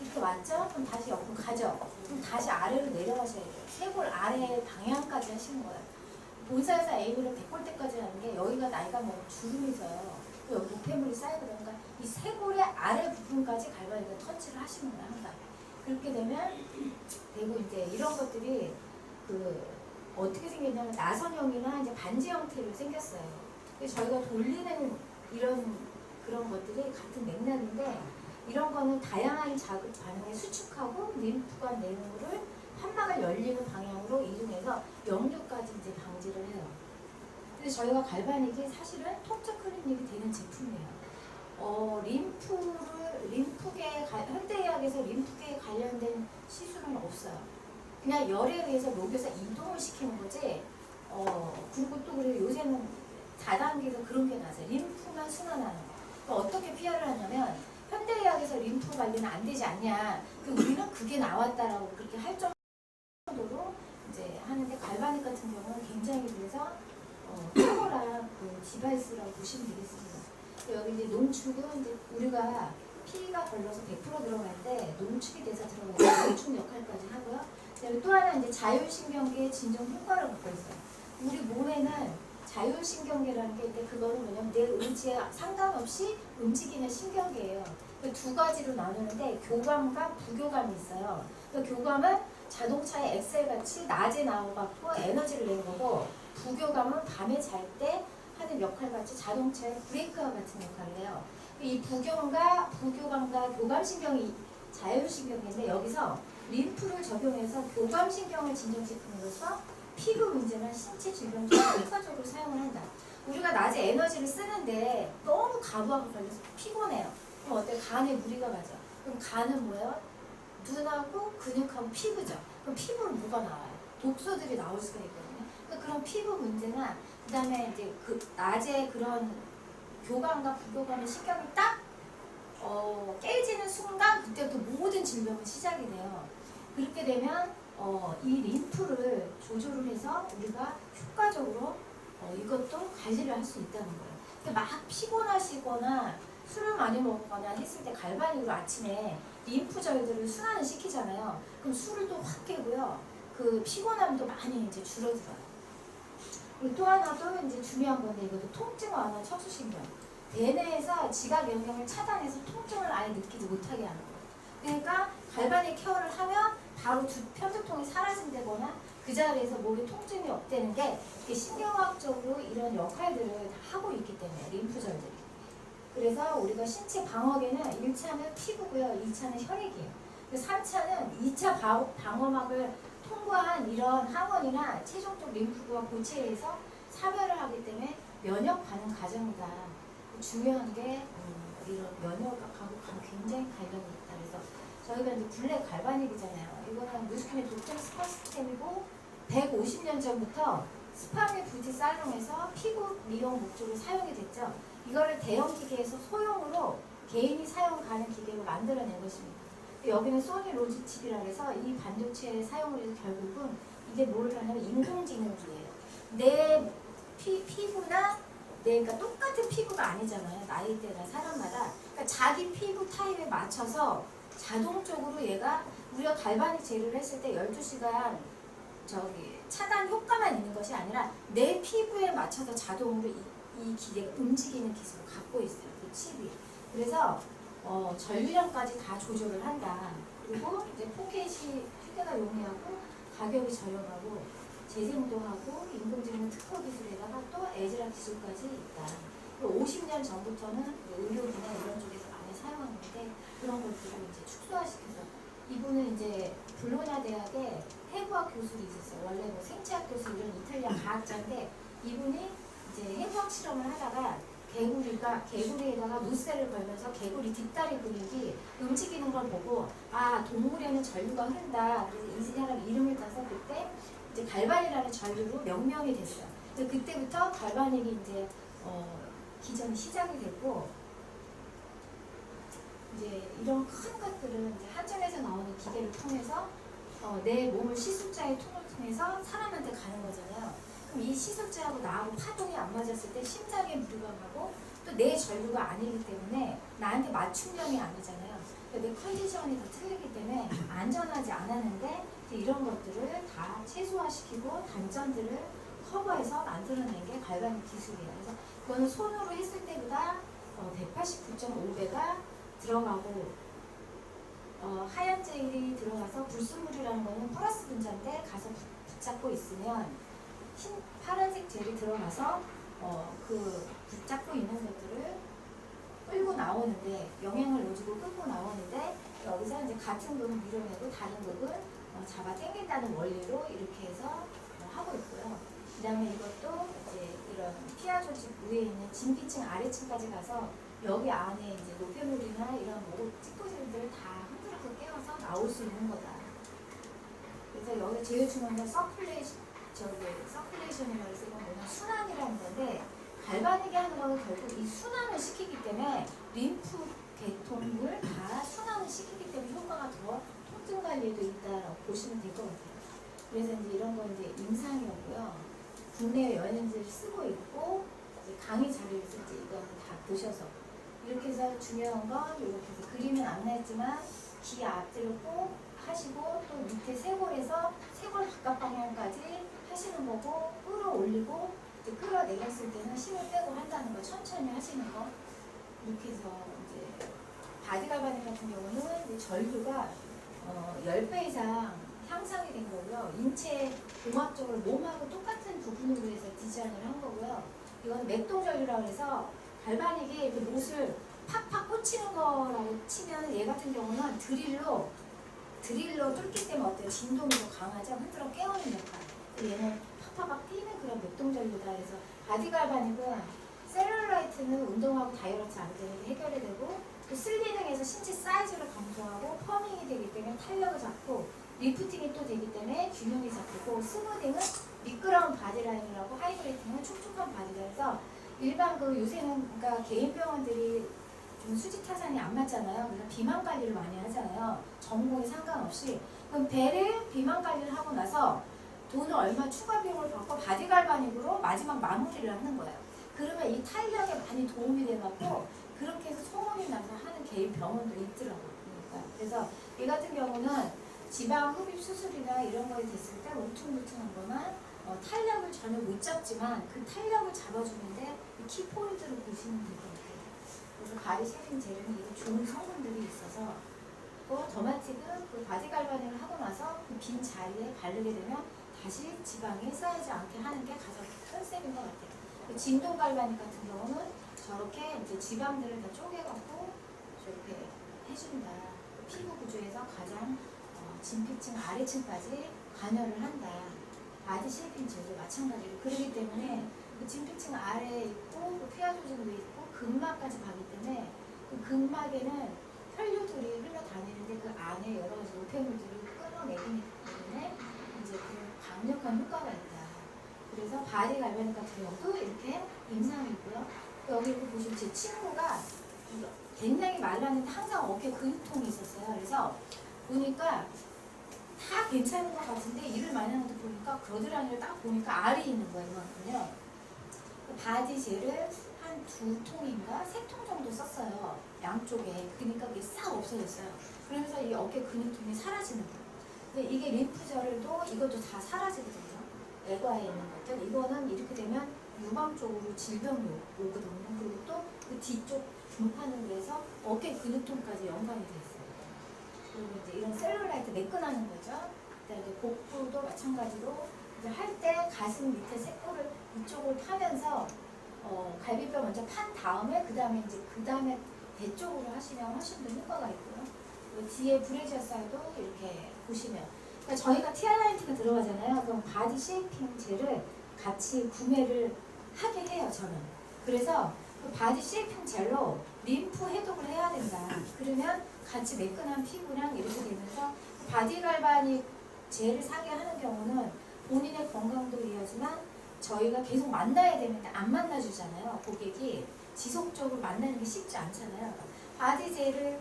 이렇게 왔죠? 그럼 다시 옆으로 가죠. 그럼 다시 아래로 내려가셔야 돼요. 세골 아래 방향까지 하시는 거예요. 본사에서 A를 100골 때까지 하는 게 여기가 나이가 뭐 주름이 져요. 여기 노폐물이 쌓이고 그러니까 이 세골의 아래 부분까지 갈바닉을 터치를 하시는 거예요. 항상. 그렇게 되면 되고 이제 이런 것들이 어떻게 생겼냐면 나선형이나 이제 반지 형태로 생겼어요. 그래서 저희가 돌리는 그런 것들이 같은 맥락인데 이런 거는 다양한 자극 반응에 수축하고 림프관 내부를 판막을 열리는 방향으로 이동해서 역류까지 이제 방지를 해요. 근데 저희가 갈바닉이 사실은 톱적 클리닉이 되는 제품이에요. 현대의학에서 림프계에 관련된 시술은 없어요. 그냥 열에 의해서 녹여서 이동을 시키는 거지. 그리고 또 그래요. 요새는 다단계에서 그런 게 나서 림프만 순환하는 거. 그러니까 어떻게 피하를 하냐면 현대의학에서 림프 관리는 안 되지 않냐. 우리는 그게 나왔다라고 그렇게 할 정도로 이제 하는데 갈바닉 같은 경우는 굉장히 그래서 탁월한 디바이스라고 보시면 되겠습니다. 여기 이제 농축은 이제 우리가 피가 걸러서 100% 들어갈 때 농축이 돼서 들어가요. 농축 역할까지 하고요. 또 하나 이제 자율신경계의 진정 효과를 갖고 있어요. 우리 몸에는 자율신경계라는 게 있는데 그거는 뭐냐면 내 의지에 상관없이 움직이는 신경계예요. 그 두 가지로 나누는데 교감과 부교감이 있어요. 그 교감은 자동차의 엑셀같이 낮에 나와갖고 에너지를 내는 거고 부교감은 밤에 잘 때 하는 역할같이 자동차의 브레이크와 같은 역할을 해요. 이 부교감과 교감신경이 자율신경인데 여기서 림프를 적용해서 교감신경을 진정시킴으로써 피부 문제나 신체 질병 중 효과적으로 사용을 한다. 우리가 낮에 에너지를 쓰는데 너무 과부하가 걸려서 피곤해요. 그럼 어때? 간에 무리가 가죠. 그럼 간은 뭐예요? 눈하고 근육하고 피부죠. 그럼 피부로 뭐가 나와요? 독소들이 나올 수가 있거든요. 그러니까 그런 피부 문제나 그 다음에 이제 그 낮에 그런 교감과 부교감의 신경이 딱 깨지는 순간 그때부터 모든 질병은 시작이 돼요. 그렇게 되면 이 림프를 조절을 해서 우리가 효과적으로 이것도 관리를 할 수 있다는 거예요. 근데 막 피곤하시거나 술을 많이 먹거나 했을 때 갈바닉으로 아침에 림프 저희들을 순환을 시키잖아요. 그럼 술을 또 확 깨고요. 그 피곤함도 많이 이제 줄어들어요. 그리고 또 하나도 이제 중요한 건데 이것도 통증 완화 척수신경. 대뇌에서 지각 영역을 차단해서 통증을 아예 느끼지 못하게 하는 거예요. 그러니까 갈바닉 케어를 하면 바로 편두통이 사라진다거나 그 자리에서 목에 통증이 없다는 게 신경학적으로 이런 역할들을 다 하고 있기 때문에 림프절들이. 그래서 우리가 신체 방어계는 1차는 피부고요. 2차는 혈액이에요. 3차는 2차 방어막을 통과한 이런 항원이나 체중적 림프구와 고체에 의해서 사멸을 하기 때문에 면역 반응 과정이다. 중요한 게 이런 면역하고 굉장히 관련이 있다. 그래서 저희가 이제 블랙 갈바닉이잖아요. 이거는 누스킨의 독점 스파 시스템이고 150년 전부터 스파미 뷰티 살롱에서 피부 미용 목적으로 사용이 됐죠. 이거를 대형 기계에서 소형으로 개인이 사용 가능 기계로 만들어낸 것입니다. 여기는 소니 로지칩이라고 해서 이 반도체에 사용을 해서 결국은 이게 뭘 하냐면 인공지능기예요. 내 피부나 그러니까 똑같은 피부가 아니잖아요. 나이대나 사람마다. 그러니까 자기 피부 타입에 맞춰서 자동적으로 얘가 우리가 갈바닉 젤을 했을 때 12시간 차단 효과만 있는 것이 아니라 내 피부에 맞춰서 자동으로 이 기계가 움직이는 기술을 갖고 있어요. 그 칩이. 그래서 전류량까지 다 조절을 한다. 그리고 이제 포켓이 휴대가 용이하고 가격이 저렴하고 재생도 하고 인공지능 특허 기술에다가 또 에즈라 기술까지 있다. 50년 전부터는 의료기나 이런 쪽에서 많이 사용하는데 그런 것들을 이제 축소화시켜서 이분은 이제 볼로냐 대학에 해부학 교수로 있었어요. 원래 뭐 생체학 교수 이런 이탈리아 과학자인데 이분이 이제 해부학 실험을 하다가 개구리에다가 무쇠를 걸면서 개구리 뒷다리 근육이 움직이는 걸 보고 아 동물에는 전류가 흐른다. 그래서 이 사람 이름을 따서 그때 이제 갈바닉이라는 전류로 명명이 됐어요. 그때부터 갈바닉이 이제 기전이 시작이 됐고 이제 이런 큰 것들은 이제 한전에서 나오는 기계를 통해서 내 몸을 시술자의 통을 통해서 사람한테 가는 거잖아요. 그럼 이 시술자하고 나하고 파동이 안 맞았을 때 심장에 무리가 가고 또 내 전류가 아니기 때문에 나한테 맞춤형이 아니잖아요. 내 컨디션이 다 틀리기 때문에 안전하지 않았는데 이런 것들을 다 최소화시키고 단점들을 커버해서 만들어낸 게 갈바닉 기술이에요. 그래서 그거는 손으로 했을 때보다 189.5배가 들어가고 하얀 젤이 들어가서 불순물이라는 거는 플러스 분자인데 가서 붙잡고 있으면 파란색 젤이 들어가서 그 붙잡고 있는 것들을 끌고 나오는데 영양을 넣어주고 끌고 나오는데 여기서 이제 같은 극은 밀어내고 다른 극은 잡아 당긴다는 원리로 이렇게 해서 하고 있고요. 그 다음에 이것도 이제 이런 피하 조직 위에 있는 진피층 아래층까지 가서 여기 안에 이제 노폐물이나 이런 찌꺼기들을 다 흔들어서 깨워서 나올 수 있는 거다. 그래서 여기 제일 중요한 건 서큘레이션이라고 해서 이건 뭐냐 순환이라는 건데 갈바닉이 하는 거는 결국 이 순환을 시키기 때문에 림프 계통을 다 순환을 시키기 때문에 효과가 더 통증 관리에도 있다라고 보시면 될 것 같아요. 그래서 이제 이런 건 이제 임상이었고요. 국내 연예인들이 쓰고 있고 이제 강의 자료에서 이제 이거는 다 보셔서 이렇게 해서 중요한 건 이렇게 해서 그림은 안 나있지만 귀 앞뒤로 꼭 하시고 또 밑에 쇄골에서 쇄골 바깥 방향까지 하시는 거고 끌어올리고 이제 끌어내렸을 때는 힘을 빼고 한다는 거, 천천히 하시는 거. 이렇게 해서 이제 바디갈바닉 같은 경우는 이 전류가 10배 이상 향상이 된 거고요. 인체 공학적으로 몸하고 똑같은 부분으로 해서 디자인을 한 거고요. 이건 맥동전류라고 해서 갈바닉이 이렇게 못을 팍팍 꽂히는 거라고 치면 얘 같은 경우는 드릴로 뚫기 때문에 어때요? 진동이 더 강하죠? 흔들어 깨우는 역할. 얘는 팍팍 뛰는 그런 맥동전류다 해서 바디갈바닉은 셀룰라이트는 운동하고 다이어트 안 되는 게 해결이 되고 또 슬리닝에서 신체 사이즈를 감소하고 펌밍이 되기 때문에 탄력을 잡고 리프팅이 또 되기 때문에 균형이 잡히고 스무딩은 미끄러운 바디라인이라고 하이브레이팅은 촉촉한 바디라인에서 일반 그 요새는 그러니까 개인 병원들이 좀 수지 타산이 안 맞잖아요. 그래서 비만 관리를 많이 하잖아요. 전공에 상관없이. 그럼 배를 비만 관리를 하고 나서 돈을 얼마 추가 비용을 받고 바디갈바닉으로 마지막 마무리를 하는 거예요. 그러면 이 탄력에 많이 도움이 돼갖고 그렇게 해서 소문이 나서 하는 개인 병원도 있더라고요. 그러니까. 그래서 이 같은 경우는 지방 흡입 수술이나 이런 거에 됐을 때 울퉁불퉁한 거만 탄력을 전혀 못 잡지만 그 탄력을 잡아주는데 이 키포인트를 보시면 될 것 같아요. 그래서 바디 쉐딩 젤은 이게 좋은 성분들이 있어서 또 더마틱은 그 바디 갈바닉을 하고 나서 그 빈 자리에 바르게 되면 다시 지방이 쌓이지 않게 하는 게 가장 컨셉인 것 같아요. 그 진동 갈바닉 같은 경우는 저렇게 이제 지방들을 다 쪼개갖고 저렇게 해준다. 피부 구조에서 가장 진피층 아래층까지 관여를 한다. 바디 쉐이핑 젤도 마찬가지로 그러기 때문에 그 진피층 아래에 있고 그 피하 조직도 있고 근막까지 가기 때문에 그 근막에는 혈류들이 흘러다니는데 그 안에 여러 가지 노폐물들을 끌어내기 때문에 이제 그 강력한 효과가 있다. 그래서 바디 갈바닉 같은 경우도 이렇게 임상이 있고요. 여기 이렇게 보시면 제 친구가 굉장히 말랐는데 항상 어깨 근육통이 있었어요. 그래서 보니까 다 괜찮은 것 같은데 일을 많이 하는 데 보니까 겨드랑이를 딱 보니까 알이 있는 거예요. 이만큼요. 바디 젤을 한 2통인가 3통 정도 썼어요. 양쪽에. 그러니까 그게 싹 없어졌어요. 그러면서 이 어깨 근육통이 사라지는 거예요. 근데 이게 림프절도 이것도 다 사라지거든요. 애과에 있는 것들. 이거는 이렇게 되면 유방 쪽으로 질병이 오거든요. 그리고 또 그 뒤쪽 분판으로 해서 어깨 근육통까지 연관이 돼 있어요. 그리고 이제 이런 셀룰라이트 매끈하는 거죠. 그다음에 이제 복부도 마찬가지로 이제 할 때 가슴 밑에 쇄골을 이쪽을 파면서 갈비뼈 먼저 판 다음에 그 다음에 배 쪽으로 하시면 훨씬 더 효과가 있고요. 뒤에 브래지어사이도 이렇게 보시면 그러니까 저희가 티알라이트가 들어가잖아요. 그럼 바디 쉐이핑 젤을 같이 구매를 하게 해요. 저는. 그래서 그 바디 쉐이핑 젤로 림프 해독을 해야 된다. 그러면 같이 매끈한 피부랑 이렇게 되면서 바디 갈바닉 젤을 사게 하는 경우는 본인의 건강도 위하지만 저희가 계속 만나야 되는데 안 만나주잖아요. 고객이 지속적으로 만나는 게 쉽지 않잖아요. 그러니까 바디 젤을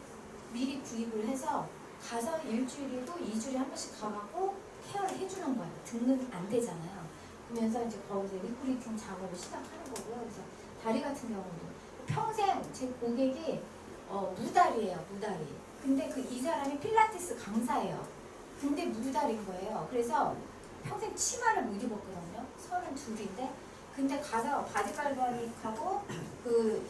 미리 구입을 해서 가서 일주일이고 2주일에 한 번씩 가갖고 케어를 해주는 거예요. 등은 안 되잖아요. 그러면서 이제 거기서 리프리팅 작업을 시작하는 거고요. 그래서 다리 같은 경우도 평생 제 고객이 무다리예요. 무다리. 근데 이 사람이 필라테스 강사예요. 근데 무다리인 거예요. 그래서 평생 치마를 못 입었거든요. 32인데. 근데 가서 바디 갈바닉하고 그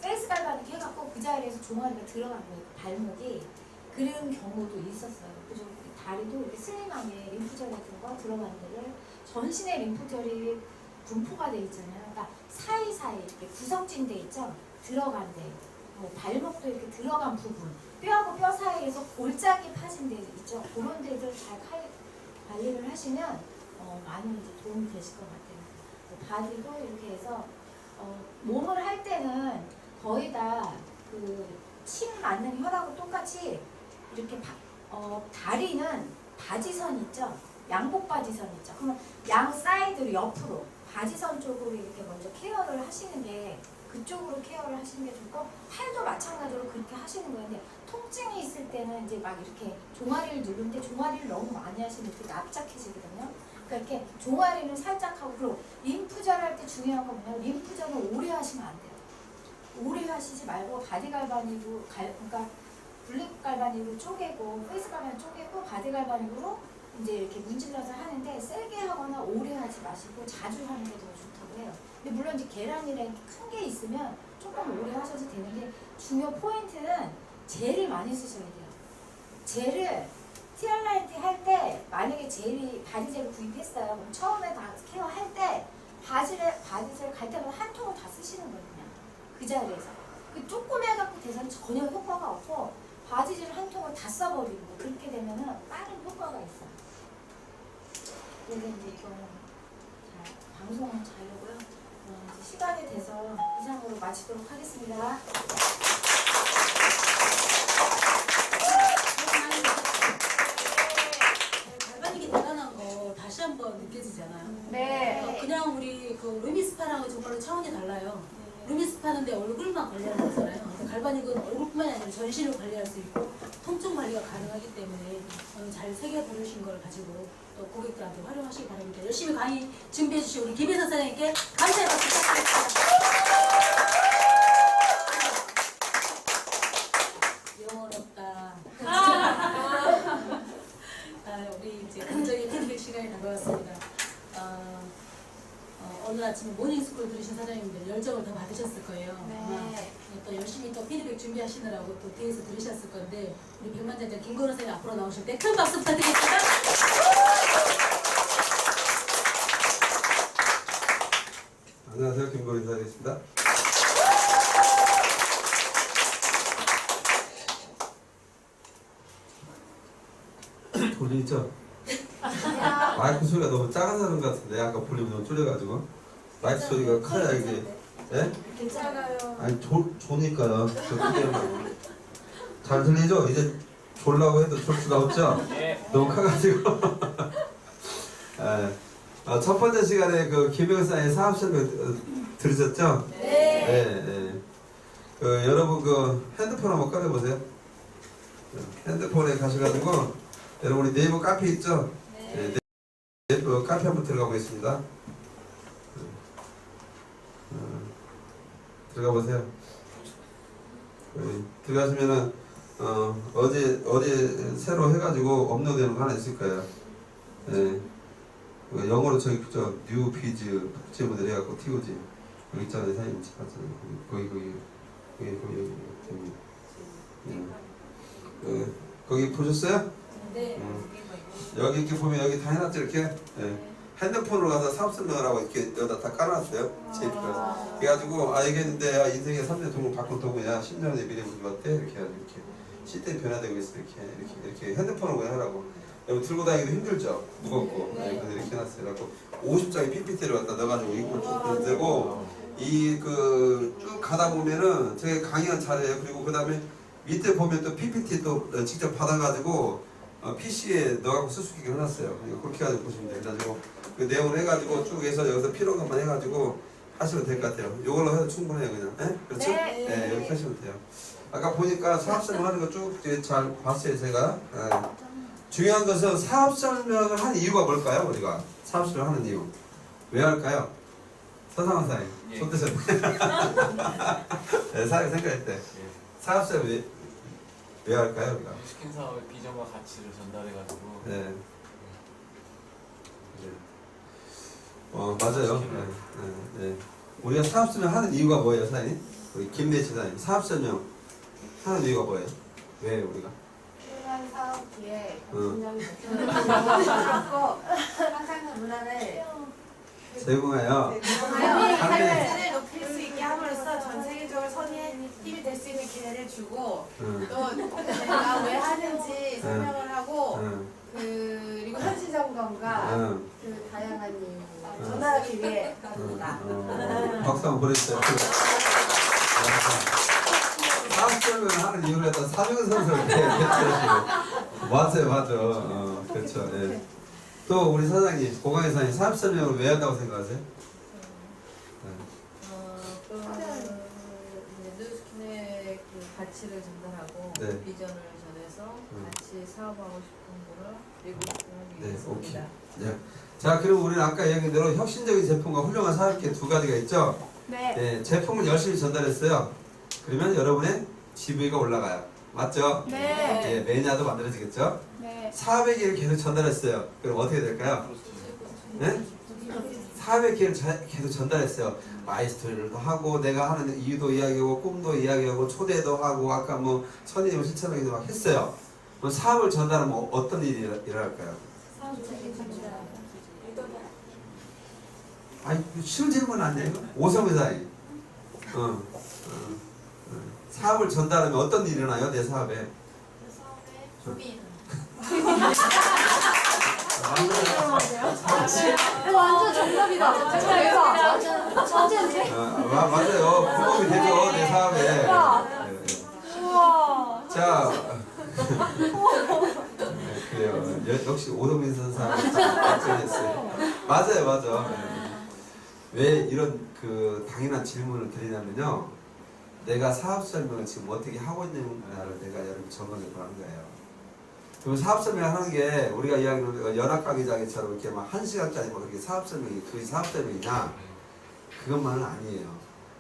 페이스 갈바닉 해갖고 그 자리에서 종아리가 들어간 거예요. 발목이. 그런 경우도 있었어요. 그죠? 다리도 이렇게 슬림하게 림프절 같은 거 들어가는 데를 전신에 림프절이 분포가 돼 있잖아요. 그러니까 사이사이 이렇게 구석진 데 있죠? 들어간 데. 발목도 이렇게 들어간 부분. 뼈하고 뼈 사이에서 골짜기 파진 데 있죠? 그런 데들 잘 관리를 하시면 많이 이제 도움이 되실 것 같아요. 바디도 이렇게 해서 몸을 할 때는 거의 다 그 침 맞는 혈하고 똑같이 이렇게 다리는 바지선 있죠? 양복 바지선 있죠? 그러면 양 사이드로 옆으로 바지선 쪽으로 이렇게 먼저 케어를 하시는 게 그쪽으로 케어를 하시는 게 좋고 팔도 마찬가지로 그렇게 하시는 거예요. 근데 통증이 있을 때는 이제 막 이렇게 종아리를 누르는데 종아리를 너무 많이 하시면 이렇게 납작해지거든요. 그러니까 이렇게 종아리는 살짝 하고 그리고 림프절 할 때 중요한 건 뭐냐면 림프절은 오래 하시면 안 돼요. 오래 하시지 말고 바디 갈바닉으로 그러니까 블랙 갈바닉으로 쪼개고 페이스 갈바닉 쪼개고 바디 갈바닉으로 이제 이렇게 문질러서 하는데 세게 하거나 오래 하지 마시고 자주 하는 게 더 좋다. 해요. 근데 물론 이제 계란이랑 큰 게 있으면 조금 오래 하셔도 되는데 중요 포인트는 젤을 많이 쓰셔야 돼요. 젤을 티알라이트 할 때 만약에 젤이 바디젤을 구입했어요. 그럼 처음에 다 케어할 때 바디젤 갈 때마다 한 통을 다 쓰시는 거예요. 그냥 그 자리에서. 그 조금 해갖고 돼서는 전혀 효과가 없고 바디젤 한 통을 다 써버리고 그렇게 되면은 빠른 효과가 있어요. 그래서 이제 이거는 자, 방송은 자려고요. 이제 시간이 돼서 이상으로 마치도록 하겠습니다. 갈바닉이 대단한 거 다시 한번 느껴지잖아요. 네. 그냥 우리 그 루미스파랑은 정말로 차원이 달라요. 루미스파는데 얼굴만 관리하는 거잖아요. 근데 갈바닉은 얼굴뿐만이 아니라 전신을 관리할 수 있고 통증 관리가 가능하기 때문에 잘 새겨 부르신 걸 가지고 또 고객들한테 활용하시기 바랍니다. 열심히 강의 준비해 주신 우리 김혜선 사장님께 감사의 박수 부탁드립니다. 영혼 없다. 우리 이제 긍정의 피드백 시간이 다가왔습니다. 오늘 아침에 모닝스쿨 들으신 사장님들 열정을 더 받으셨을 거예요. 아마 또 열심히 또 피드백 준비하시느라고 또 뒤에서 들으셨을 건데 우리 백만장자 김건우 선생님 앞으로 나오실 때 큰 박수 부탁드리겠습니다. 안녕하세요. 김건우 인사드리겠습니다. 돌리죠? 마이크 소리가 너무 작아서 것 같은데 아까 볼륨이 너무 줄여가지고 마이크 소리가 커야 이게 예? 괜찮아요. 아니 조니까요. 잘 들리죠? 이제 졸라고 해도 졸 수가 없죠? 너무 커가지고 예. 첫 번째 시간에 그 김영사의 사업설명 들으셨죠? 네. 여러분 그 핸드폰 한번 꺼내보세요. 핸드폰에 가셔가지고 여러분 우리 네이버 카페 있죠? 네. 네이버 카페 한번 들어가 보겠습니다. 들어가 보세요. 들어가시면은 어제 새로 해가지고 업로드되는 거 하나 있을 거예요. 네. 영어로 저기 저 뉴비즈 복제모델 해갖고 띄우지. 여기 있잖아요. 사장님 찍었잖아요. 거기 네. 거기 보셨어요? 네. 여기 이렇게 보면 여기 다 해놨죠 이렇게. 네. 핸드폰으로 가서 사업 설명을 하고 이렇게 여기다 다 깔아놨어요. 제이프가. 그래가지고 얘기했는데 인생의 3년 동안 바꾼 도구냐 10년의 미래를 봤대 이렇게 해가지고 이렇게 시대에 변화되고 있어 이렇게 핸드폰으로 그냥 하라고. 여러분 들고 다니기도 힘들죠? 무겁고. 네. 그래서 이렇게 해놨어요. 그래갖고 50장의 PPT를 갖다 넣어가지고 이걸 쭉 들고 쭉 가다 보면은 제가 강의는 잘해요. 그리고 그 다음에 밑에 보면 또 PPT 또 직접 받아가지고 PC에 넣어갖고 쓸 수 있게 해놨어요. 그렇게 해가지고 보시면 돼요. 그래가지고 그 내용을 해가지고 쭉 해서 여기서 필요한 것만 해가지고 하시면 될 것 같아요. 이걸로 해도 충분해요, 그냥. 네? 그렇죠? 네, 이렇게 하시면 돼요. 아까 보니까 사업 설명하는 거 쭉 잘 봤어요, 제가. 네. 중요한 것은 사업 설명을 한 이유가 뭘까요, 우리가? 사업 설명 하는 이유. 왜 할까요? 서상원 사장님, 손 드세요. 네, 사장님 생각할 때. 사업 설명 왜 할까요, 우리가? 시킨 사업의 비전과 가치를 전달해가지고 네. 맞아요. 네. 우리가 사업 설명 하는 이유가 뭐예요, 사장님? 우리 김대치 사장님. 사업 설명 하는 이유가 뭐예요? 왜 우리가? 훌륭한 사업 뒤에 응. 분명히 그렇고 항상 문화를 제공하여 삶을 높일 수 있게 함으로써 전 세계적으로 선의의 힘이 될 수 있는 기회를 주고 또 내가 왜 하는지 설명을 하고 그리고 현실 점검과 그 다양한 일 전하기 위해 합니다. 박수 한번 보내주세요. 사업 설명을 하는 이유를 갖다 사명선서를 개최하시고 맞아요. 그렇죠. 예. 또 우리 사장님, 고강희 사장님 사업 설명을 왜 한다고 생각하세요? 뉴스킨의 그 가치를 전달하고 네. 비전을 전해서 같이 사업하고 싶은 거를 내고 하기 네, 위해서입니다. 네. 자, 그럼 우리는 아까 얘기한 대로 혁신적인 제품과 훌륭한 사업기회 두 가지가 있죠? 네. 제품을 열심히 전달했어요. 그러면 여러분의 GV가 올라가요. 맞죠? 네. 매니아도 만들어지겠죠? 네. 사업의 기회를 계속 전달했어요. 그럼 어떻게 될까요? 네? 사업의 기회를 계속 전달했어요. 마이스토리를 하고 내가 하는 이유도 이야기하고 꿈도 이야기하고 초대도 하고 아까 뭐 선생님 실천하기도 막 했어요. 그럼 사업을 전달하면 어떤 일이 일어날까요? 아니 쉬운 질문 아니에요? 오성의사님. 사업을 전달하면 어떤 일이 일어나요? 내 사업에. 소비. 완전 정답이다. 대박. 천재인데? 맞아요. 부모이 되죠 내 사업에. 자, 그래요. 역시 오동민 선생님 발전했어요. 맞아요, 맞아. 왜 이런 그 당연한 질문을 드리냐면요. 내가 사업 설명을 지금 어떻게 하고 있는가를 내가 여러분 점검해 보는 거예요. 그럼 사업 설명을 하는 게 우리가 이야기하는 연합 강의장애처럼 이렇게 막 1시간짜리 뭐 그렇게 사업 설명이 그게 사업 설명이냐? 그것만은 아니에요.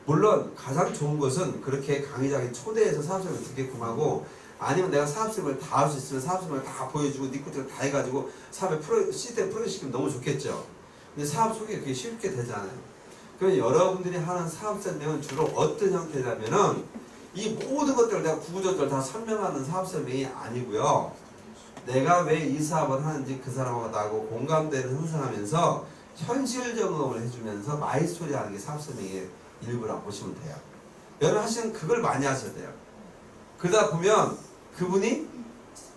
물론 가장 좋은 것은 그렇게 강의장에 초대해서 사업 설명을 듣게끔 하고 아니면 내가 사업 설명을 다 할 수 있으면 사업 설명을 다 보여주고 네 것들을 다 해가지고 사업에 시스템 프로젝트시키면 너무 좋겠죠. 근데 사업 속에 그게 쉽게 되잖아요. 그럼 여러분들이 하는 사업 설명은 주로 어떤 형태냐면은 이 모든 것들을 내가 구구절절 다 설명하는 사업 설명이 아니고요. 내가 왜 이 사업을 하는지 그 사람하고 공감대를 형성하면서 현실 적응을 해주면서 마이스토리 하는 게 사업 설명의 일부라고 보시면 돼요. 여러분 하시는 그걸 많이 하셔야 돼요. 그러다 보면 그분이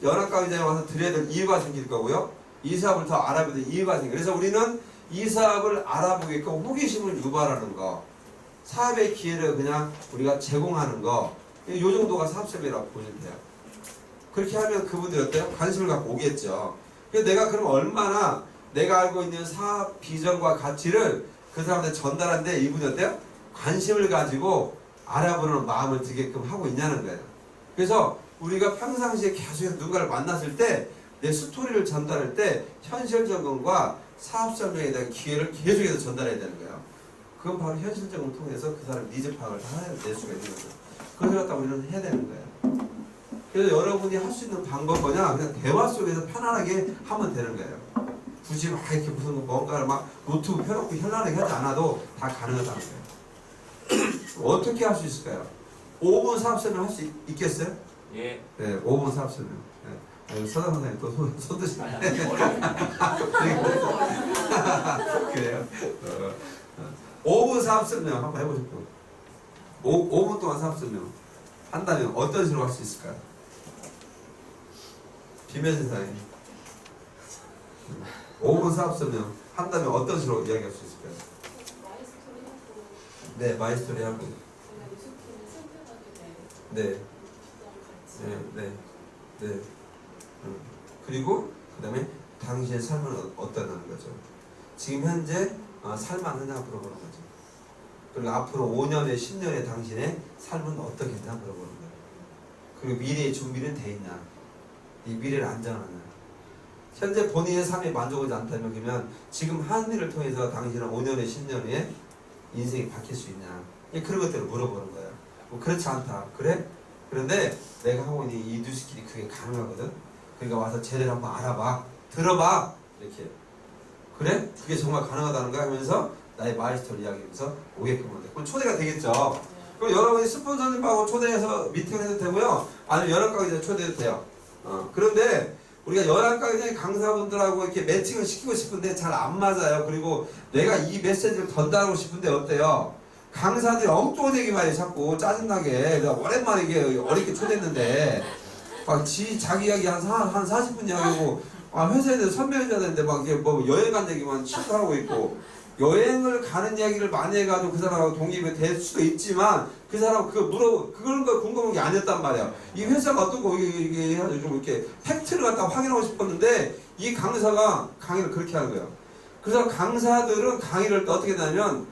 연합강의장에 와서 드려야 될 이유가 생길 거고요. 이 사업을 더 알아보야 될 이유가 생겨요. 그래서 우리는 이 사업을 알아보게끔 호기심을 유발하는 거, 사업의 기회를 그냥 우리가 제공하는 거, 이 정도가 사업 설명이라고 보시면 돼요. 그렇게 하면 그분들이 어때요? 관심을 갖고 오겠죠. 그래서 내가 그럼 얼마나 내가 알고 있는 사업 비전과 가치를 그 사람한테 전달하는데 이분이 어때요? 관심을 가지고 알아보는 마음을 들게끔 하고 있냐는 거예요. 그래서 우리가 평상시에 계속해서 누군가를 만났을 때 내 스토리를 전달할 때 현실 적응과 사업 설명에 대한 기회를 계속해서 전달해야 되는 거예요. 그건 바로 현실 적응을 통해서 그 사람 니즈 파악을 다 낼 수가 있는 거죠. 그걸 갖다 우리는 해야 되는 거예요. 그래서 여러분이 할 수 있는 방법은 뭐냐? 그냥 대화 속에서 편안하게 하면 되는 거예요. 굳이 막 이렇게 무슨 뭔가를 막 노트북 펴놓고 현란하게 하지 않아도 다 가능하다는 거예요. 어떻게 할 수 있을까요? 5분 사업 설명 할 수 있겠어요? 예. 네, 5분 사업 설명. 네. 서당 선생님 또 손 드시네. 그래요. 5분 사업 설명 한번 해보십시오. 5분 동안 사업 설명 한다면 어떤 식으로 할 수 있을까요? 비매세상에 5분 사업 설명 한다면 어떤 식으로 이야기할 수 있을까요? 네, 마이스토리 하고. 네. 네. 그리고 그 다음에 당신의 삶은 어떠냐는 거죠. 지금 현재 살만하냐 물어보는 거죠. 그리고 앞으로 5년에 10년에 당신의 삶은 어떻겠냐 물어보는 거예요. 그리고 미래의 준비는 돼 있냐. 이 미래를 안전하냐. 현재 본인의 삶에 만족하지 않다면 그러면 지금 하는 일을 통해서 당신은 5년에 10년 후에 인생이 바뀔 수 있냐. 그런 것들을 물어보는 거예요. 뭐 그렇지 않다. 그래? 그런데 내가 하고 있는 이 뉴스킬이 그게 가능하거든. 그러니까 와서 제대로 한번 알아봐. 들어봐. 이렇게. 그래? 그게 정말 가능하다는 거야 하면서 나의 마이스토리 이야기하면서 오게끔 하는데 그럼 초대가 되겠죠. 그럼 여러분이 스폰서님하고 초대해서 미팅을 해도 되고요. 아니면 연합강의장에 초대해도 돼요. 그런데 우리가 연합강의장의 강사분들하고 이렇게 매칭을 시키고 싶은데 잘 안 맞아요. 그리고 내가 이 메시지를 전달하고 싶은데 어때요? 강사들이 엉뚱한 얘기만 해 자꾸 짜증나게. 내가 오랜만에 이게 어렵게 초대했는데 막 자기 이야기 한 40분 이야기하고 회사에 대해서 설명해줘야 되는데 막 이게 뭐 여행 간 얘기만 시도하고 있고 여행을 가는 이야기를 많이 해가지고 그 사람하고 동기부여 될 수도 있지만 그 사람 그런 거 궁금한 게 아니었단 말이야. 이 회사가 어떤 거 이게 좀 이렇게 팩트를 갖다 확인하고 싶었는데 이 강사가 강의를 그렇게 하는 거예요. 그래서 강사들은 강의를 어떻게 하냐면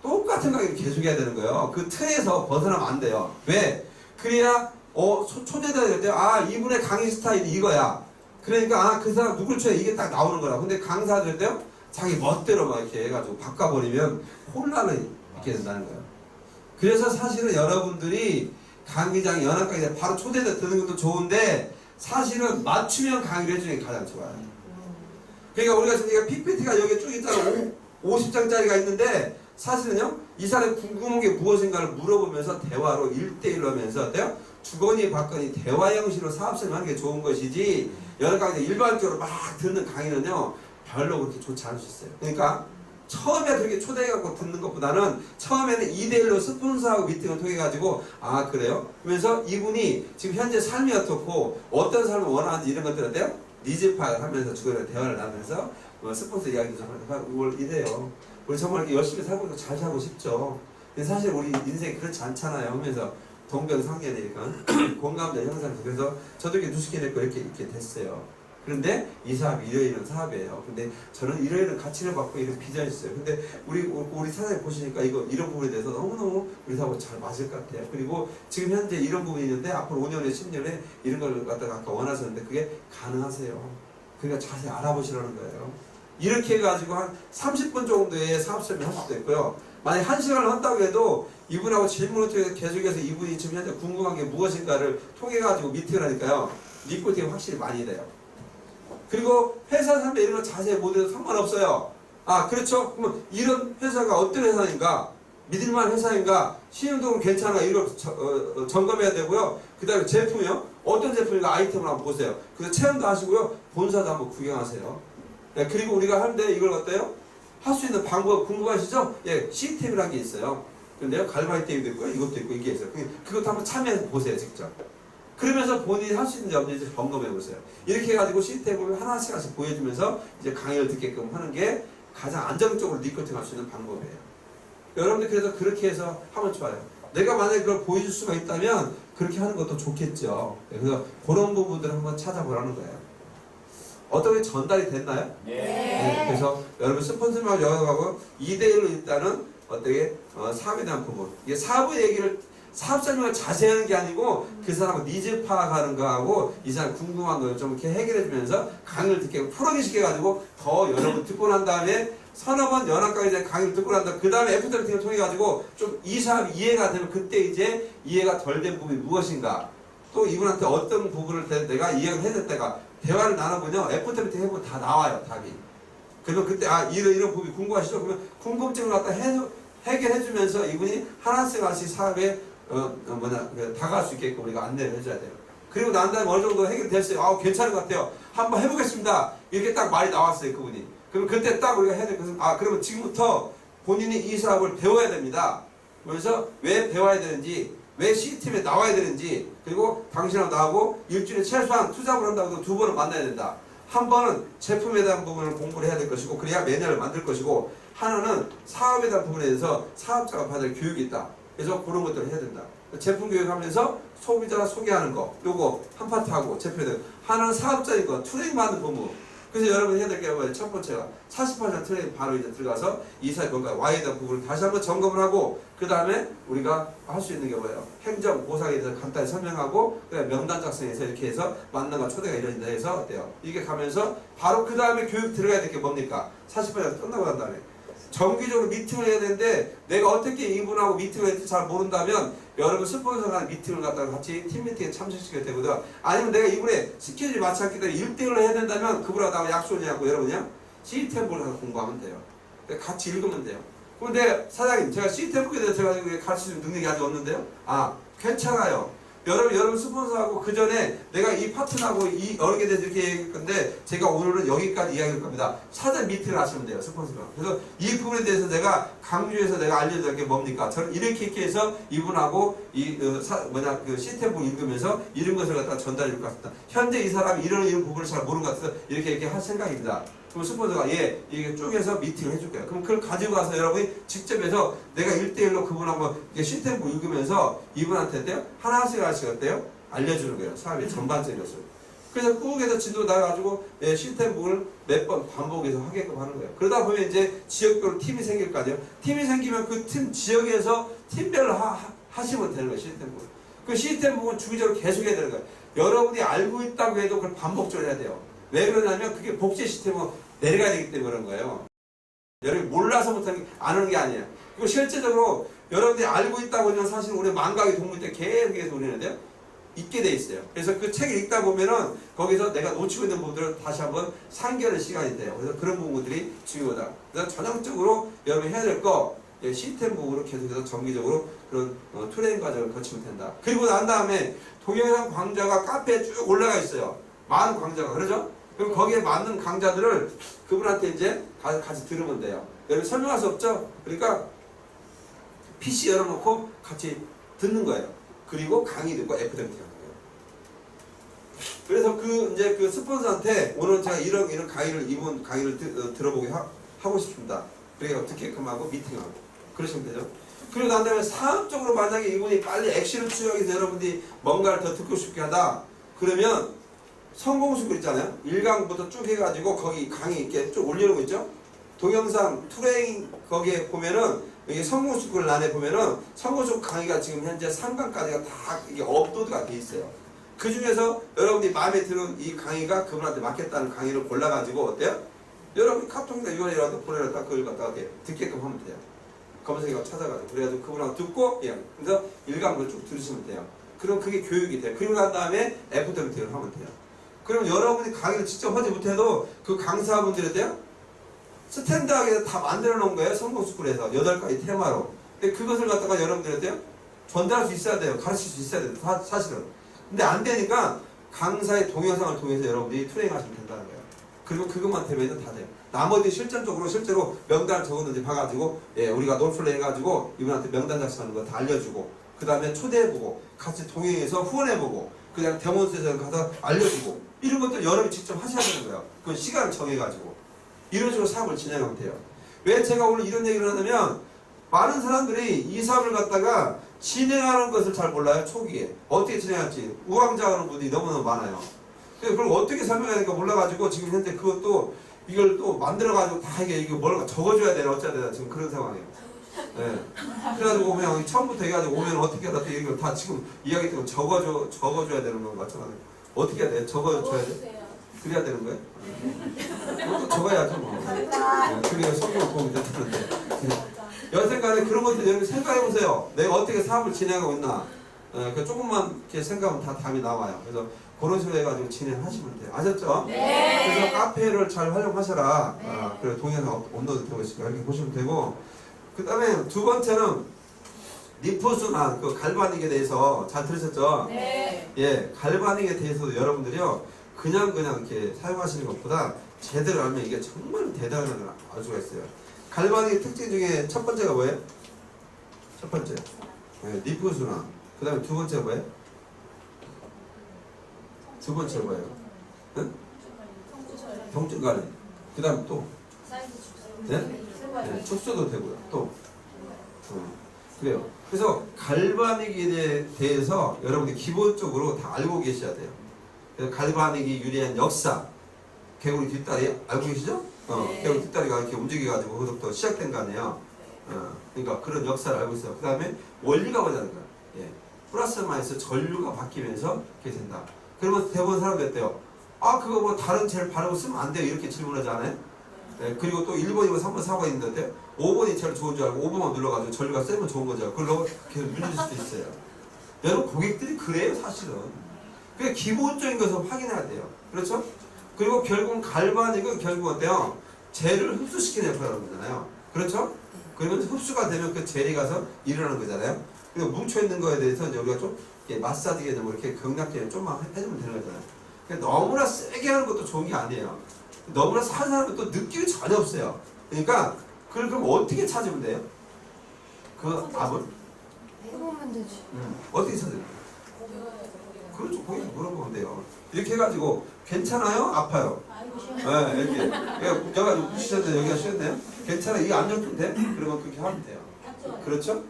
똑같은 강의를 계속 해야 되는 거예요. 그 틀에서 벗어나면 안 돼요. 왜? 그래야 초대자들이 할 때 이분의 강의 스타일이 이거야. 그러니까 그 사람 누굴 쳐야 이게 딱 나오는 거라. 근데 강사들 할 때요 자기 멋대로 막 이렇게 해가지고 바꿔버리면 혼란을 있게 된다는 거예요. 그래서 사실은 여러분들이 강의장, 연합강의장 바로 초대자 듣는 것도 좋은데 사실은 맞춤형 강의를 해주는 게 가장 좋아요. 그러니까 우리가 지금 PPT가 여기 쭉 있잖아. 50장짜리가 있는데 사실은요 이 사람이 궁금한 게 무엇인가를 물어보면서 대화로 1대1로 하면서 어때요? 주거니 받거니 대화 형식으로 사업설명 하는 게 좋은 것이지 여러 가지 일반적으로 막 듣는 강의는요 별로 그렇게 좋지 않을 수 있어요. 그러니까 처음에 그렇게 초대해갖고 듣는 것보다는 처음에는 2대1로 스폰서하고 미팅을 통해가지고 아 그래요? 그러면서 이분이 지금 현재 삶이 어떻고 어떤 삶을 원하는지 이런 것들 어때요? 니즈 파악을 하면서 주거에 대화를 나누면서 스폰서 이야기도 좀 하고 이래요. 우리 정말 이렇게 열심히 살고 있고 잘 살고 싶죠. 근데 사실 우리 인생이 그렇지 않잖아요. 하면서 동병상련이니까 공감대 형성해서 그래서 저도 이렇게 누수해냈고 이렇게 됐어요. 그런데 이 사업이 이러이러한 사업이에요. 근데 저는 이러이러한 가치를 받고 이런 비전이 있어요. 근데 우리 사장님 보시니까 이런 부분에 대해서 너무너무 우리 사업하고 잘 맞을 것 같아요. 그리고 지금 현재 이런 부분이 있는데 앞으로 5년에 10년에 이런 걸 갖다가 아까 원하셨는데 그게 가능하세요. 그러니까 자세히 알아보시라는 거예요. 이렇게 해가지고 한 30분 정도의 사업 설명 할 수도 있고요. 만약 1시간을 한다고 해도 이분하고 질문을 통해서 계속해서 이분이 지금 현재 궁금한 게 무엇인가를 통해가지고 미팅을 하니까요. 리포팅이 확실히 많이 돼요. 그리고 회사 삶에 이런 거 자세히 못 해도 상관없어요. 아 그렇죠? 그러면 이런 회사가 어떤 회사인가? 믿을만한 회사인가? 신용도는 괜찮아? 이걸 점검해야 되고요. 그 다음에 제품이요? 어떤 제품인가 아이템을 한번 보세요. 그래서 체험도 하시고요. 본사도 한번 구경하세요. 네, 그리고 우리가 하는데 이걸 어때요? 할 수 있는 방법 궁금하시죠? 예, 시스템이라는 게 있어요. 근데요, 갈바이템도 있고 이것도 있고 이게 있어요. 그것도 한번 참여해서 보세요, 직접. 그러면서 본인이 할 수 있는지 없는지 점검해 보세요. 이렇게 해가지고 시스템을 하나씩 보여주면서 이제 강의를 듣게끔 하는 게 가장 안정적으로 리코팅 할 수 있는 방법이에요. 여러분들 그래서 그렇게 해서 하면 좋아요. 내가 만약에 그걸 보여줄 수가 있다면 그렇게 하는 것도 좋겠죠. 그래서 그런 부분들을 한번 찾아보라는 거예요. 어떻게 전달이 됐나요? 네. 그래서 여러분 스폰서만 영역하고 2대1로 일단은 어떻게 사업에 대한 부분 이게 사업의 얘기를 사업 설명을 자세히 하는 게 아니고 그 사람의 니즈 파악하는 거하고 이 사람 궁금한 걸 좀 이렇게 해결해 주면서 강의를 듣게 프로게 시켜가지고 더 여러분 듣고 난 다음에 서너 번 연합 이제 강의를 듣고 난 다음에 그 다음에 애프터 미팅을 통해 가지고 좀 이 사업이 이해가 되면 그때 이제 이해가 덜 된 부분이 무엇인가 또 이분한테 어떤 부분을 내가 이해를 해줄 때가 대화를 나눠보면 애프터 미팅 해보면 다 나와요 답이. 그러면 그때 아 이런 부분이 궁금하시죠? 그러면 궁금증을 갖다 해결해주면서 이분이 하나씩 사업에 다가갈 수 있게끔 우리가 안내를 해줘야 돼요. 그리고 난 다음에 어느 정도 해결됐어요. 아 괜찮은 것 같아요. 한번 해보겠습니다. 이렇게 딱 말이 나왔어요 그분이. 그럼 그때 딱 우리가 해야 될 것은 아 그러면 지금부터 본인이 이 사업을 배워야 됩니다. 그래서 왜 배워야 되는지 왜 C팀에 나와야 되는지 그리고 당신하고 나하고 일주일에 최소한 투잡을 한다고 해도 2번은 만나야 된다. 한 번은 제품에 대한 부분을 공부를 해야 될 것이고 그래야 매뉴얼을 만들 것이고 하나는 사업에 대한 부분에 대해서 사업자가 받을 교육이 있다. 그래서 그런 것들을 해야 된다. 제품 교육하면서 소비자 소개하는 거 요거 한 파트 하고 제품에 대해서 하나는 사업자인 거 트레이닝 받는 업무. 그래서 여러분이 해야 될 게 뭐예요? 첫 번째가 48장 트레이닝 바로 이제 들어가서 이사의 뭔가 Y에 대한 부분을 다시 한번 점검을 하고 그 다음에 우리가 할 수 있는 게 뭐예요? 행정 보상에 대해서 간단히 설명하고 그다음에 명단 작성해서 이렇게 해서 만남과 초대가 이런다 해서 어때요? 이게 가면서 바로 그 다음에 교육 들어가야 될 게 뭡니까? 48장 끝나고 난 다음에 정기적으로 미팅을 해야 되는데 내가 어떻게 이분하고 미팅을 할지 잘 모른다면 여러분 스폰서가 하는 미팅을 갖다가 같이 팀 미팅에 참석시켜야 되거든. 아니면 내가 이분의 스케줄이 맞지 않기 때문에 1대1로 해야 된다면 그분하고 나하고 약속을 하고 여러분이요 시스템을 가서 공부하면 돼요. 같이 읽으면 돼요. 그런데 사장님 제가 시스템북에 대해서 제가 가르치는 능력이 아직 없는데요. 아 괜찮아요. 여러분 스폰서하고 그 전에 내가 이 파트너하고 이 여러 개 대해서 이렇게 얘기할 건데 제가 오늘은 여기까지 이야기할 겁니다. 사전 미팅을 하시면 돼요. 스폰서가. 그래서 이 부분에 대해서 내가 강조해서 내가 알려드릴 게 뭡니까? 저는 이렇게 해서 이분하고 그 시스템북 읽으면서 이런 것을 갖다 전달해 줄 것 같습니다. 현재 이 사람이 이런 부분을 잘 모르는 것 같아서 이렇게 할 생각입니다. 그럼 스폰서가 이게 쪼개서 미팅을 해줄 거예요. 그럼 그걸 가지고 가서 여러분이 직접 해서 내가 1대1로 그분하고 시스템북 읽으면서 이분한테 어때요? 하나씩 어때요? 알려주는 거예요. 사업의 전반적인 것을. 그래서 꾹 해서 진도 나가지고 시스템북을 몇 번 반복해서 하게끔 하는 거예요. 그러다 보면 이제 지역별로 팀이 생길 거 아니에요? 팀이 생기면 그 팀 지역에서 팀별로 하시면 되는 거예요. 시스템북을. 그 시스템북은 주기적으로 계속 해야 되는 거예요. 여러분이 알고 있다고 해도 그걸 반복적으로 해야 돼요. 왜 그러냐면 그게 복제 시스템으로 내려가야 되기 때문에 그런 거예요. 여러분이 몰라서 못하는 게 아는 게 아니에요. 그리고 실제적으로 여러분들이 알고 있다고 하면 사실 우리 망각의 동물 때 계속해서 우리는데요. 있게 돼 있어요. 그래서 그 책을 읽다 보면은 거기서 내가 놓치고 있는 부분들을 다시 한번 상기하는 시간이 돼요. 그래서 그런 부분들이 중요하다. 그래서 전형적으로 여러분이 해야 될 거 시스템 부분으로 계속해서 정기적으로 그런 트레이닝 과정을 거치면 된다. 그리고 난 다음에 동영상 강좌가 카페에 쭉 올라가 있어요. 많은 강좌가. 그러죠? 그럼 거기에 맞는 강좌들을 그분한테 이제 같이 들으면 돼요. 여러분 설명할 수 없죠? 그러니까 PC 열어놓고 같이 듣는 거예요. 그리고 강의 듣고 FDMT 하는 거예요. 그래서 이제 그 스폰서한테 오늘 제가 이런 강의를 이번 강의를 들어보게 하고 싶습니다. 그러니까 어떻게끔 하고 미팅하고 그러시면 되죠. 그리고 난 다음에 사업적으로 만약에 이분이 빨리 액션을 취하기위해서 여러분들이 뭔가를 더 듣고 싶게 하다 그러면 성공수글 있잖아요. 1강부터 쭉 해가지고 거기 강의 이렇게 쭉 올려놓고 있죠. 동영상 트레이닝 거기에 보면은 여기 성공수글 안에 보면은 성공수글 강의가 지금 현재 3강까지가 다 이게 업로드가 돼 있어요. 그 중에서 여러분이 마음에 드는 이 강의가 그분한테 맞겠다는 강의를 골라가지고 어때요? 여러분이 카톡이나 URL이라도 보내놨다 그걸 갖다가 듣게끔 하면 돼요. 검색해서 찾아가지고 그래가지고 그분하고 듣고 그래서 1강부터 쭉 들으시면 돼요. 그럼 그게 교육이 돼요. 그리고 난 다음에 FWT를 하면 돼요. 그럼 여러분이 강의를 직접 하지 못해도 그 강사분들한테 스탠드하게 다 만들어 놓은 거예요. 성공스쿨에서 8가지 테마로. 근데 그것을 갖다가 여러분들한테 전달할 수 있어야 돼요. 가르칠 수 있어야 돼요. 사실은. 근데 안 되니까 강사의 동영상을 통해서 여러분들이 트레이닝 하시면 된다는 거예요. 그리고 그것만 되면 다 돼요. 나머지 실제로 명단을 적었는지 봐가지고 우리가 놀플레이 해가지고 이분한테 명단 작성하는 거 다 알려주고 그 다음에 초대해보고 같이 동행해서 후원해보고 그 다음에 데몬스트레이션 가서 알려주고 이런 것들 여러분이 직접 하셔야 되는 거예요. 그건 시간을 정해가지고 이런 식으로 사업을 진행하면 돼요. 왜 제가 오늘 이런 얘기를 하냐면 많은 사람들이 이 사업을 갖다가 진행하는 것을 잘 몰라요. 초기에 어떻게 진행할지 우왕좌왕하는 분들이 너무너무 많아요. 그걸 어떻게 설명해야 될까 몰라가지고 지금 현재 그것도 이걸 또 만들어가지고 다 이게 뭘 적어줘야 되나 어쩌야 되나 지금 그런 상황이에요. 그래가지고 그냥 처음부터 해가지고 오면 어떻게 하다 이걸 다 지금 이야기 때문에 적어줘야 되는 거 맞잖아요. 어떻게 해야 돼? 적어줘야 돼? 그래야 되는 거예요? 또 적어야죠 뭐. 그래야 성공을 보면 되는데. 여튼간에 그런 것들 여러분 생각해보세요. 내가 어떻게 사업을 진행하고 있나. 조금만 이렇게 생각하면 다 답이 나와요. 그래서 그런 식으로 해가지고 진행하시면 돼요. 아셨죠? 네. 그래서 카페를 잘 활용하셔라. 그리고 동영상 업로드 되고 있으니까 이렇게 보시면 되고. 그 다음에 두 번째는 리포스나 그 갈바닉에 대해서 잘 들으셨죠? 네. 갈바닉에 대해서도 여러분들이요 그냥 이렇게 사용하시는 것보다 제대로 알면 이게 정말 대단한 걸 알 수가 있어요. 갈바닉의 특징 중에 첫 번째가 뭐예요? 첫 번째 리포스나. 그 다음에 두 번째가 뭐예요? 두 번째가 뭐예요? 응? 통증관리. 그 다음 또? 축소도 되고요. 또? 그래요. 그래서 갈바닉에 대해서 여러분들이 기본적으로 다 알고 계셔야 돼요. 그래서 갈바닉이 유래한 역사, 개구리 뒷다리 알고 계시죠? 개구리 뒷다리가 이렇게 움직여가지고 그것부터 시작된 거 아니에요. 그러니까 그런 역사를 알고 있어요. 그 다음에 원리가 뭐냐는 거예요. 플러스 마이너스 전류가 바뀌면서 이렇게 된다. 그러면 대부분 사람들 어때요? 그거 뭐 다른 젤 바르고 쓰면 안 돼요. 이렇게 질문하지 않아요? 그리고 또 1번이고 3번, 4번 있는데 5번이 제일 좋은 줄 알고 5번만 눌러가지고 전류가 세면 좋은 거죠. 그걸 계속 눌릴 수도 있어요. 여러분 고객들이 그래요 사실은. 그러니까 기본적인 것을 확인해야 돼요. 그렇죠? 그리고 결국 갈바닉은 결국 어때요? 젤을 흡수시키는 역할을 하는 거잖아요. 그렇죠? 그러면 흡수가 되면 그 젤이 가서 일어나는 거잖아요. 그리고 뭉쳐있는 거에 대해서 이제 우리가 좀 마사지 개념 이렇게 경락개념 좀만 해주면 되는 거잖아요. 그러니까 너무나 세게 하는 것도 좋은 게 아니에요. 너무나 살살하면 또 느낌이 전혀 없어요. 그러니까 그걸 그럼 어떻게 찾으면 돼요? 그 답은? 해보면 되지. 어떻게 찾아요? 그렇죠. 고객 물어보면 돼요. 이렇게 해가지고 괜찮아요? 아파요? 이렇게 여기가 쉬셨는데 여기가 쉬었네요? 괜찮아? 이 압력 좀 돼? 그러면 그렇게 하면 돼요. 그렇죠?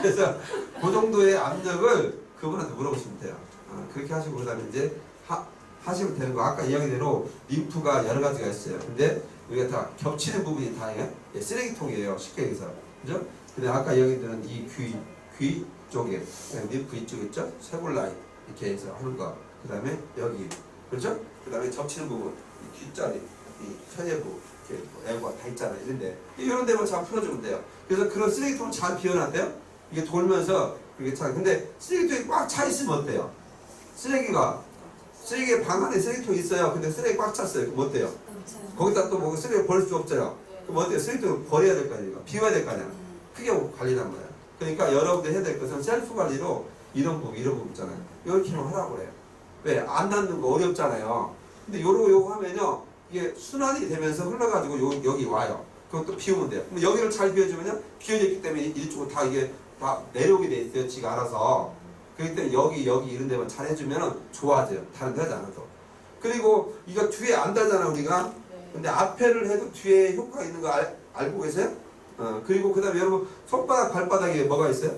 그래서 그 정도의 압력을 그분한테 물어보시면 돼요. 그렇게 하시고 그다음에 이제 하시면 되는 거. 아까 이야기대로 림프가 여러 가지가 있어요. 근데 우리가 다 겹치는 부분이 다예요. 쓰레기통이에요. 쉽게 얘기해서. 그죠? 근데 아까 이야기드린 이 귀 쪽에 림프 이쪽 있죠? 쇄골 라인 이렇게 해서 하는 거. 그 다음에 여기. 그렇죠? 그 다음에 겹치는 부분. 이 뒷자리, 이 혀내부, 이렇게 애가 다 있잖아요. 이런 데만 잘 풀어주면 돼요. 그래서 그런 쓰레기통을 잘 비워놨대요. 이게 돌면서 그게 차. 근데 쓰레기통이 꽉 차 있으면 어때요? 쓰레기 방 안에 쓰레기통이 있어요. 근데 쓰레기 꽉 찼어요. 그럼 어때요? 거기다 또 뭐 쓰레기 버릴 수 없잖아요. 그럼 어때요? 쓰레기통 버려야 될 거 아니에요. 비워야 될 거 아니야. 크게 관리란 말이야. 그러니까 여러분들 해야 될 것은 셀프 관리로 이런 부분 있잖아요. 이렇게만 하라고 그래요. 왜? 안 닿는 거 어렵잖아요. 근데 요거 하면요. 이게 순환이 되면서 흘러가지고 여기 와요. 그럼 또 비우면 돼요. 그럼 여기를 잘 비워주면요. 비워져 있기 때문에 이쪽으로 다 이게 다 내려오게 돼 있어요. 지가 알아서. 그렇기 때문에 여기 이런 데만 잘 해주면 좋아져요. 다른 데 하지 않아도. 그리고 이거 뒤에 안 닿잖아 우리가. 근데 앞에를 해도 뒤에 효과가 있는 거 알고 계세요? 그리고 그 다음에 여러분 손바닥 발바닥에 뭐가 있어요?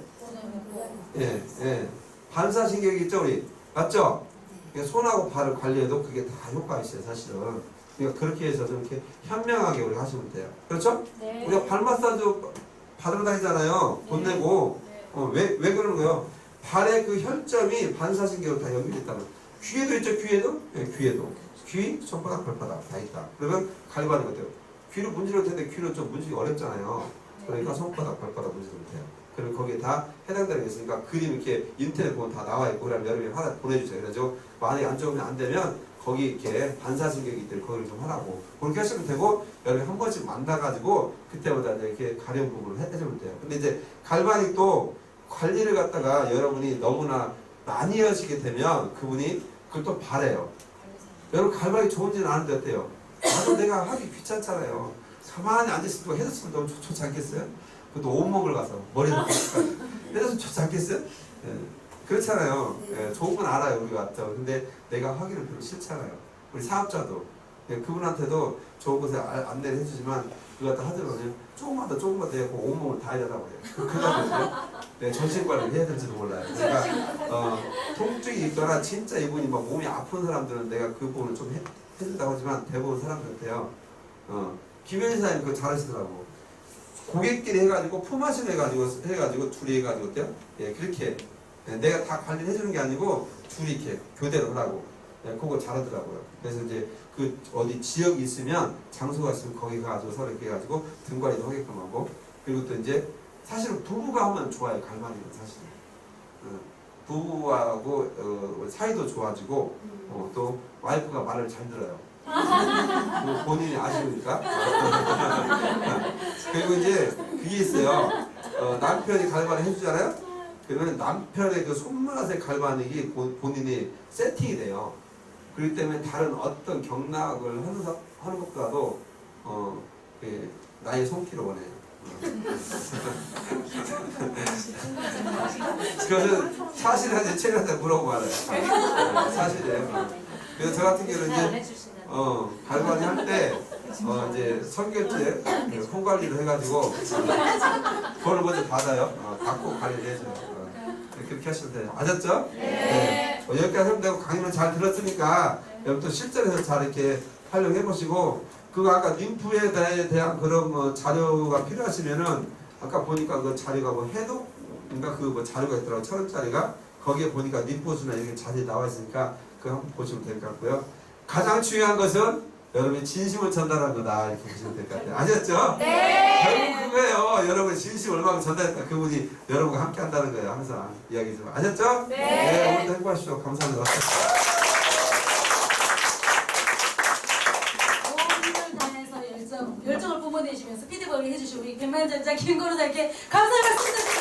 예. 반사신경이 있죠 우리? 맞죠? 그러니까 손하고 발을 관리해도 그게 다 효과가 있어요 사실은. 그러니까 그렇게 해서 좀 이렇게 현명하게 우리가 하시면 돼요. 그렇죠? 네. 우리가 발 마사지 받으러 다니잖아요. 돈 내고. 왜 그러는 거예요? 발의 그 혈점이 반사신경으로 다 연결이 있다는 거예요. 귀에도 있죠 귀에도? 네, 귀에도. 귀, 손바닥, 발바닥 다 있다. 그러면 갈바닉 어때요? 귀를 문지를 텐데 귀를 좀 문지기 어렵잖아요. 그러니까 손바닥, 발바닥 문지르면 돼요. 그러면 거기에 다 해당되는 게 있으니까 그림 이렇게 인터넷 보면 다 나와 있고 그러면 여러분이 하나 보내주세요. 그래서 만약에 안 좋으면 안 되면 거기 이렇게 반사신경이 있대 거기를 좀 하라고 그렇게 하시면 되고 여러분이 한 번씩 만나가지고 그때마다 이렇게 가려운 부분을 해주면 돼요. 근데 이제 갈바닉도 관리를 갖다가 여러분이 너무나 많이 하시게 되면 그분이 그걸 또 바래요. 여러분 갈바닉 좋은지는 아는데 어때요? 나도 내가 하기 귀찮잖아요. 가만히 앉아있으면 해줬으면 너무 좋지 않겠어요? 그것도 온몸을 가서 머리도 해줬으면 좋지 않겠어요? 예. 그렇잖아요. 예. 좋은 건 알아요 우리가. 근데 내가 하기를 별로 싫잖아요. 우리 사업자도 예. 그분한테도 좋은 곳에 안내를 해주지만 그거 갖다 하더라고요. 조금만 더 해갖고 온몸을 다 해달라고 해요. 그러면 네, 정신관리를 해야 될지도 몰라요. 그러니까 통증이 있거나 진짜 이분이 막 몸이 아픈 사람들은 내가 그 부분을 좀 해준다고 하지만 대부분 사람들한테요. 김현희사님 그거 잘하시더라고. 고객끼리 해가지고 품앗이 해가지고 둘이 해가지고 어때요? 예, 그렇게 내가 다 관리를 해주는 게 아니고 둘이 이렇게 교대로 하라고. 예, 그거 잘하더라고요. 그래서 이제 그 어디 지역이 있으면 장소가 있으면 거기 가가지고 서로 이렇게 해가지고 등관리도 하게끔 하고 그리고 또 이제 사실은 부부가 하면 좋아요. 갈바닉은 사실. 부부하고 사이도 좋아지고 또 와이프가 말을 잘 들어요. 본인이 아시니까. 그리고 이제 그게 있어요. 남편이 갈바닉 해주잖아요. 그러면 남편의 그 손맛의 갈바닉이 본인이 세팅이 돼요. 그렇기 때문에 다른 어떤 경락을 하는 것보다도 나의 손길을 원해요. 그것은 사실한테 최근에 물어보고 알아요. 사실이에요. 그래서 저 같은 경우는 이제 갈바닉 할 때 이제 선결제 콩 관리를 해가지고 그걸 먼저 받아요. 받고 관리를 해줘요. 그렇게 하시면 돼요. 아셨죠? 네. 여기까지 하면 되고 강의는 잘 들었으니까 여러분 또 실전에서 잘 이렇게 활용해 보시고 그거 아까 림프에 대한 그런 자료가 필요하시면은 아까 보니까 그 자료가 뭐 해독인가 그 뭐 자료가 있더라고 1,000원짜리가 거기에 보니까 림프수나 이렇게 자세히 나와 있으니까 그거 한번 보시면 될 것 같고요. 가장 중요한 것은 여러분이 진심을 전달한 거다 이렇게 보시면 될 것 같아요. 아셨죠? 네. 결국 그거예요. 여러분 진심 얼마나 전달했다 그분이 여러분과 함께 한다는 거예요. 항상 이야기 좀 아셨죠? 네. 오늘도 행복하시오. 감사합니다. 열정을 뿜어내시면서 피드백을 해주시고 우리 백만장자 김건우사님께 감사의 말씀 드립니다.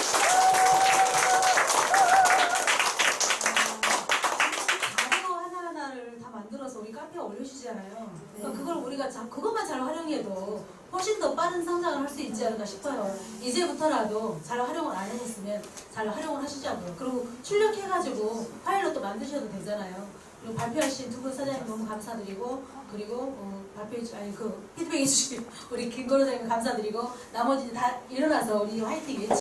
자료 하나하나를 다 만들어서 우리 카페에 올려주시잖아요. 그러니까 그걸 우리가 그것만 잘 활용해도 훨씬 더 빠른 성장을 할 수 있지 않을까 싶어요. 이제부터라도 잘 활용을 안 해봤으면 잘 활용을 하시자고요. 그리고 출력해가지고 파일로 또 만드셔도 되잖아요. 그리고 발표하신 두 분 사장님 너무 감사드리고 그리고 피드백 해주신 우리 김건우 사장님 감사드리고 나머지 다 일어나서 우리 화이팅 외치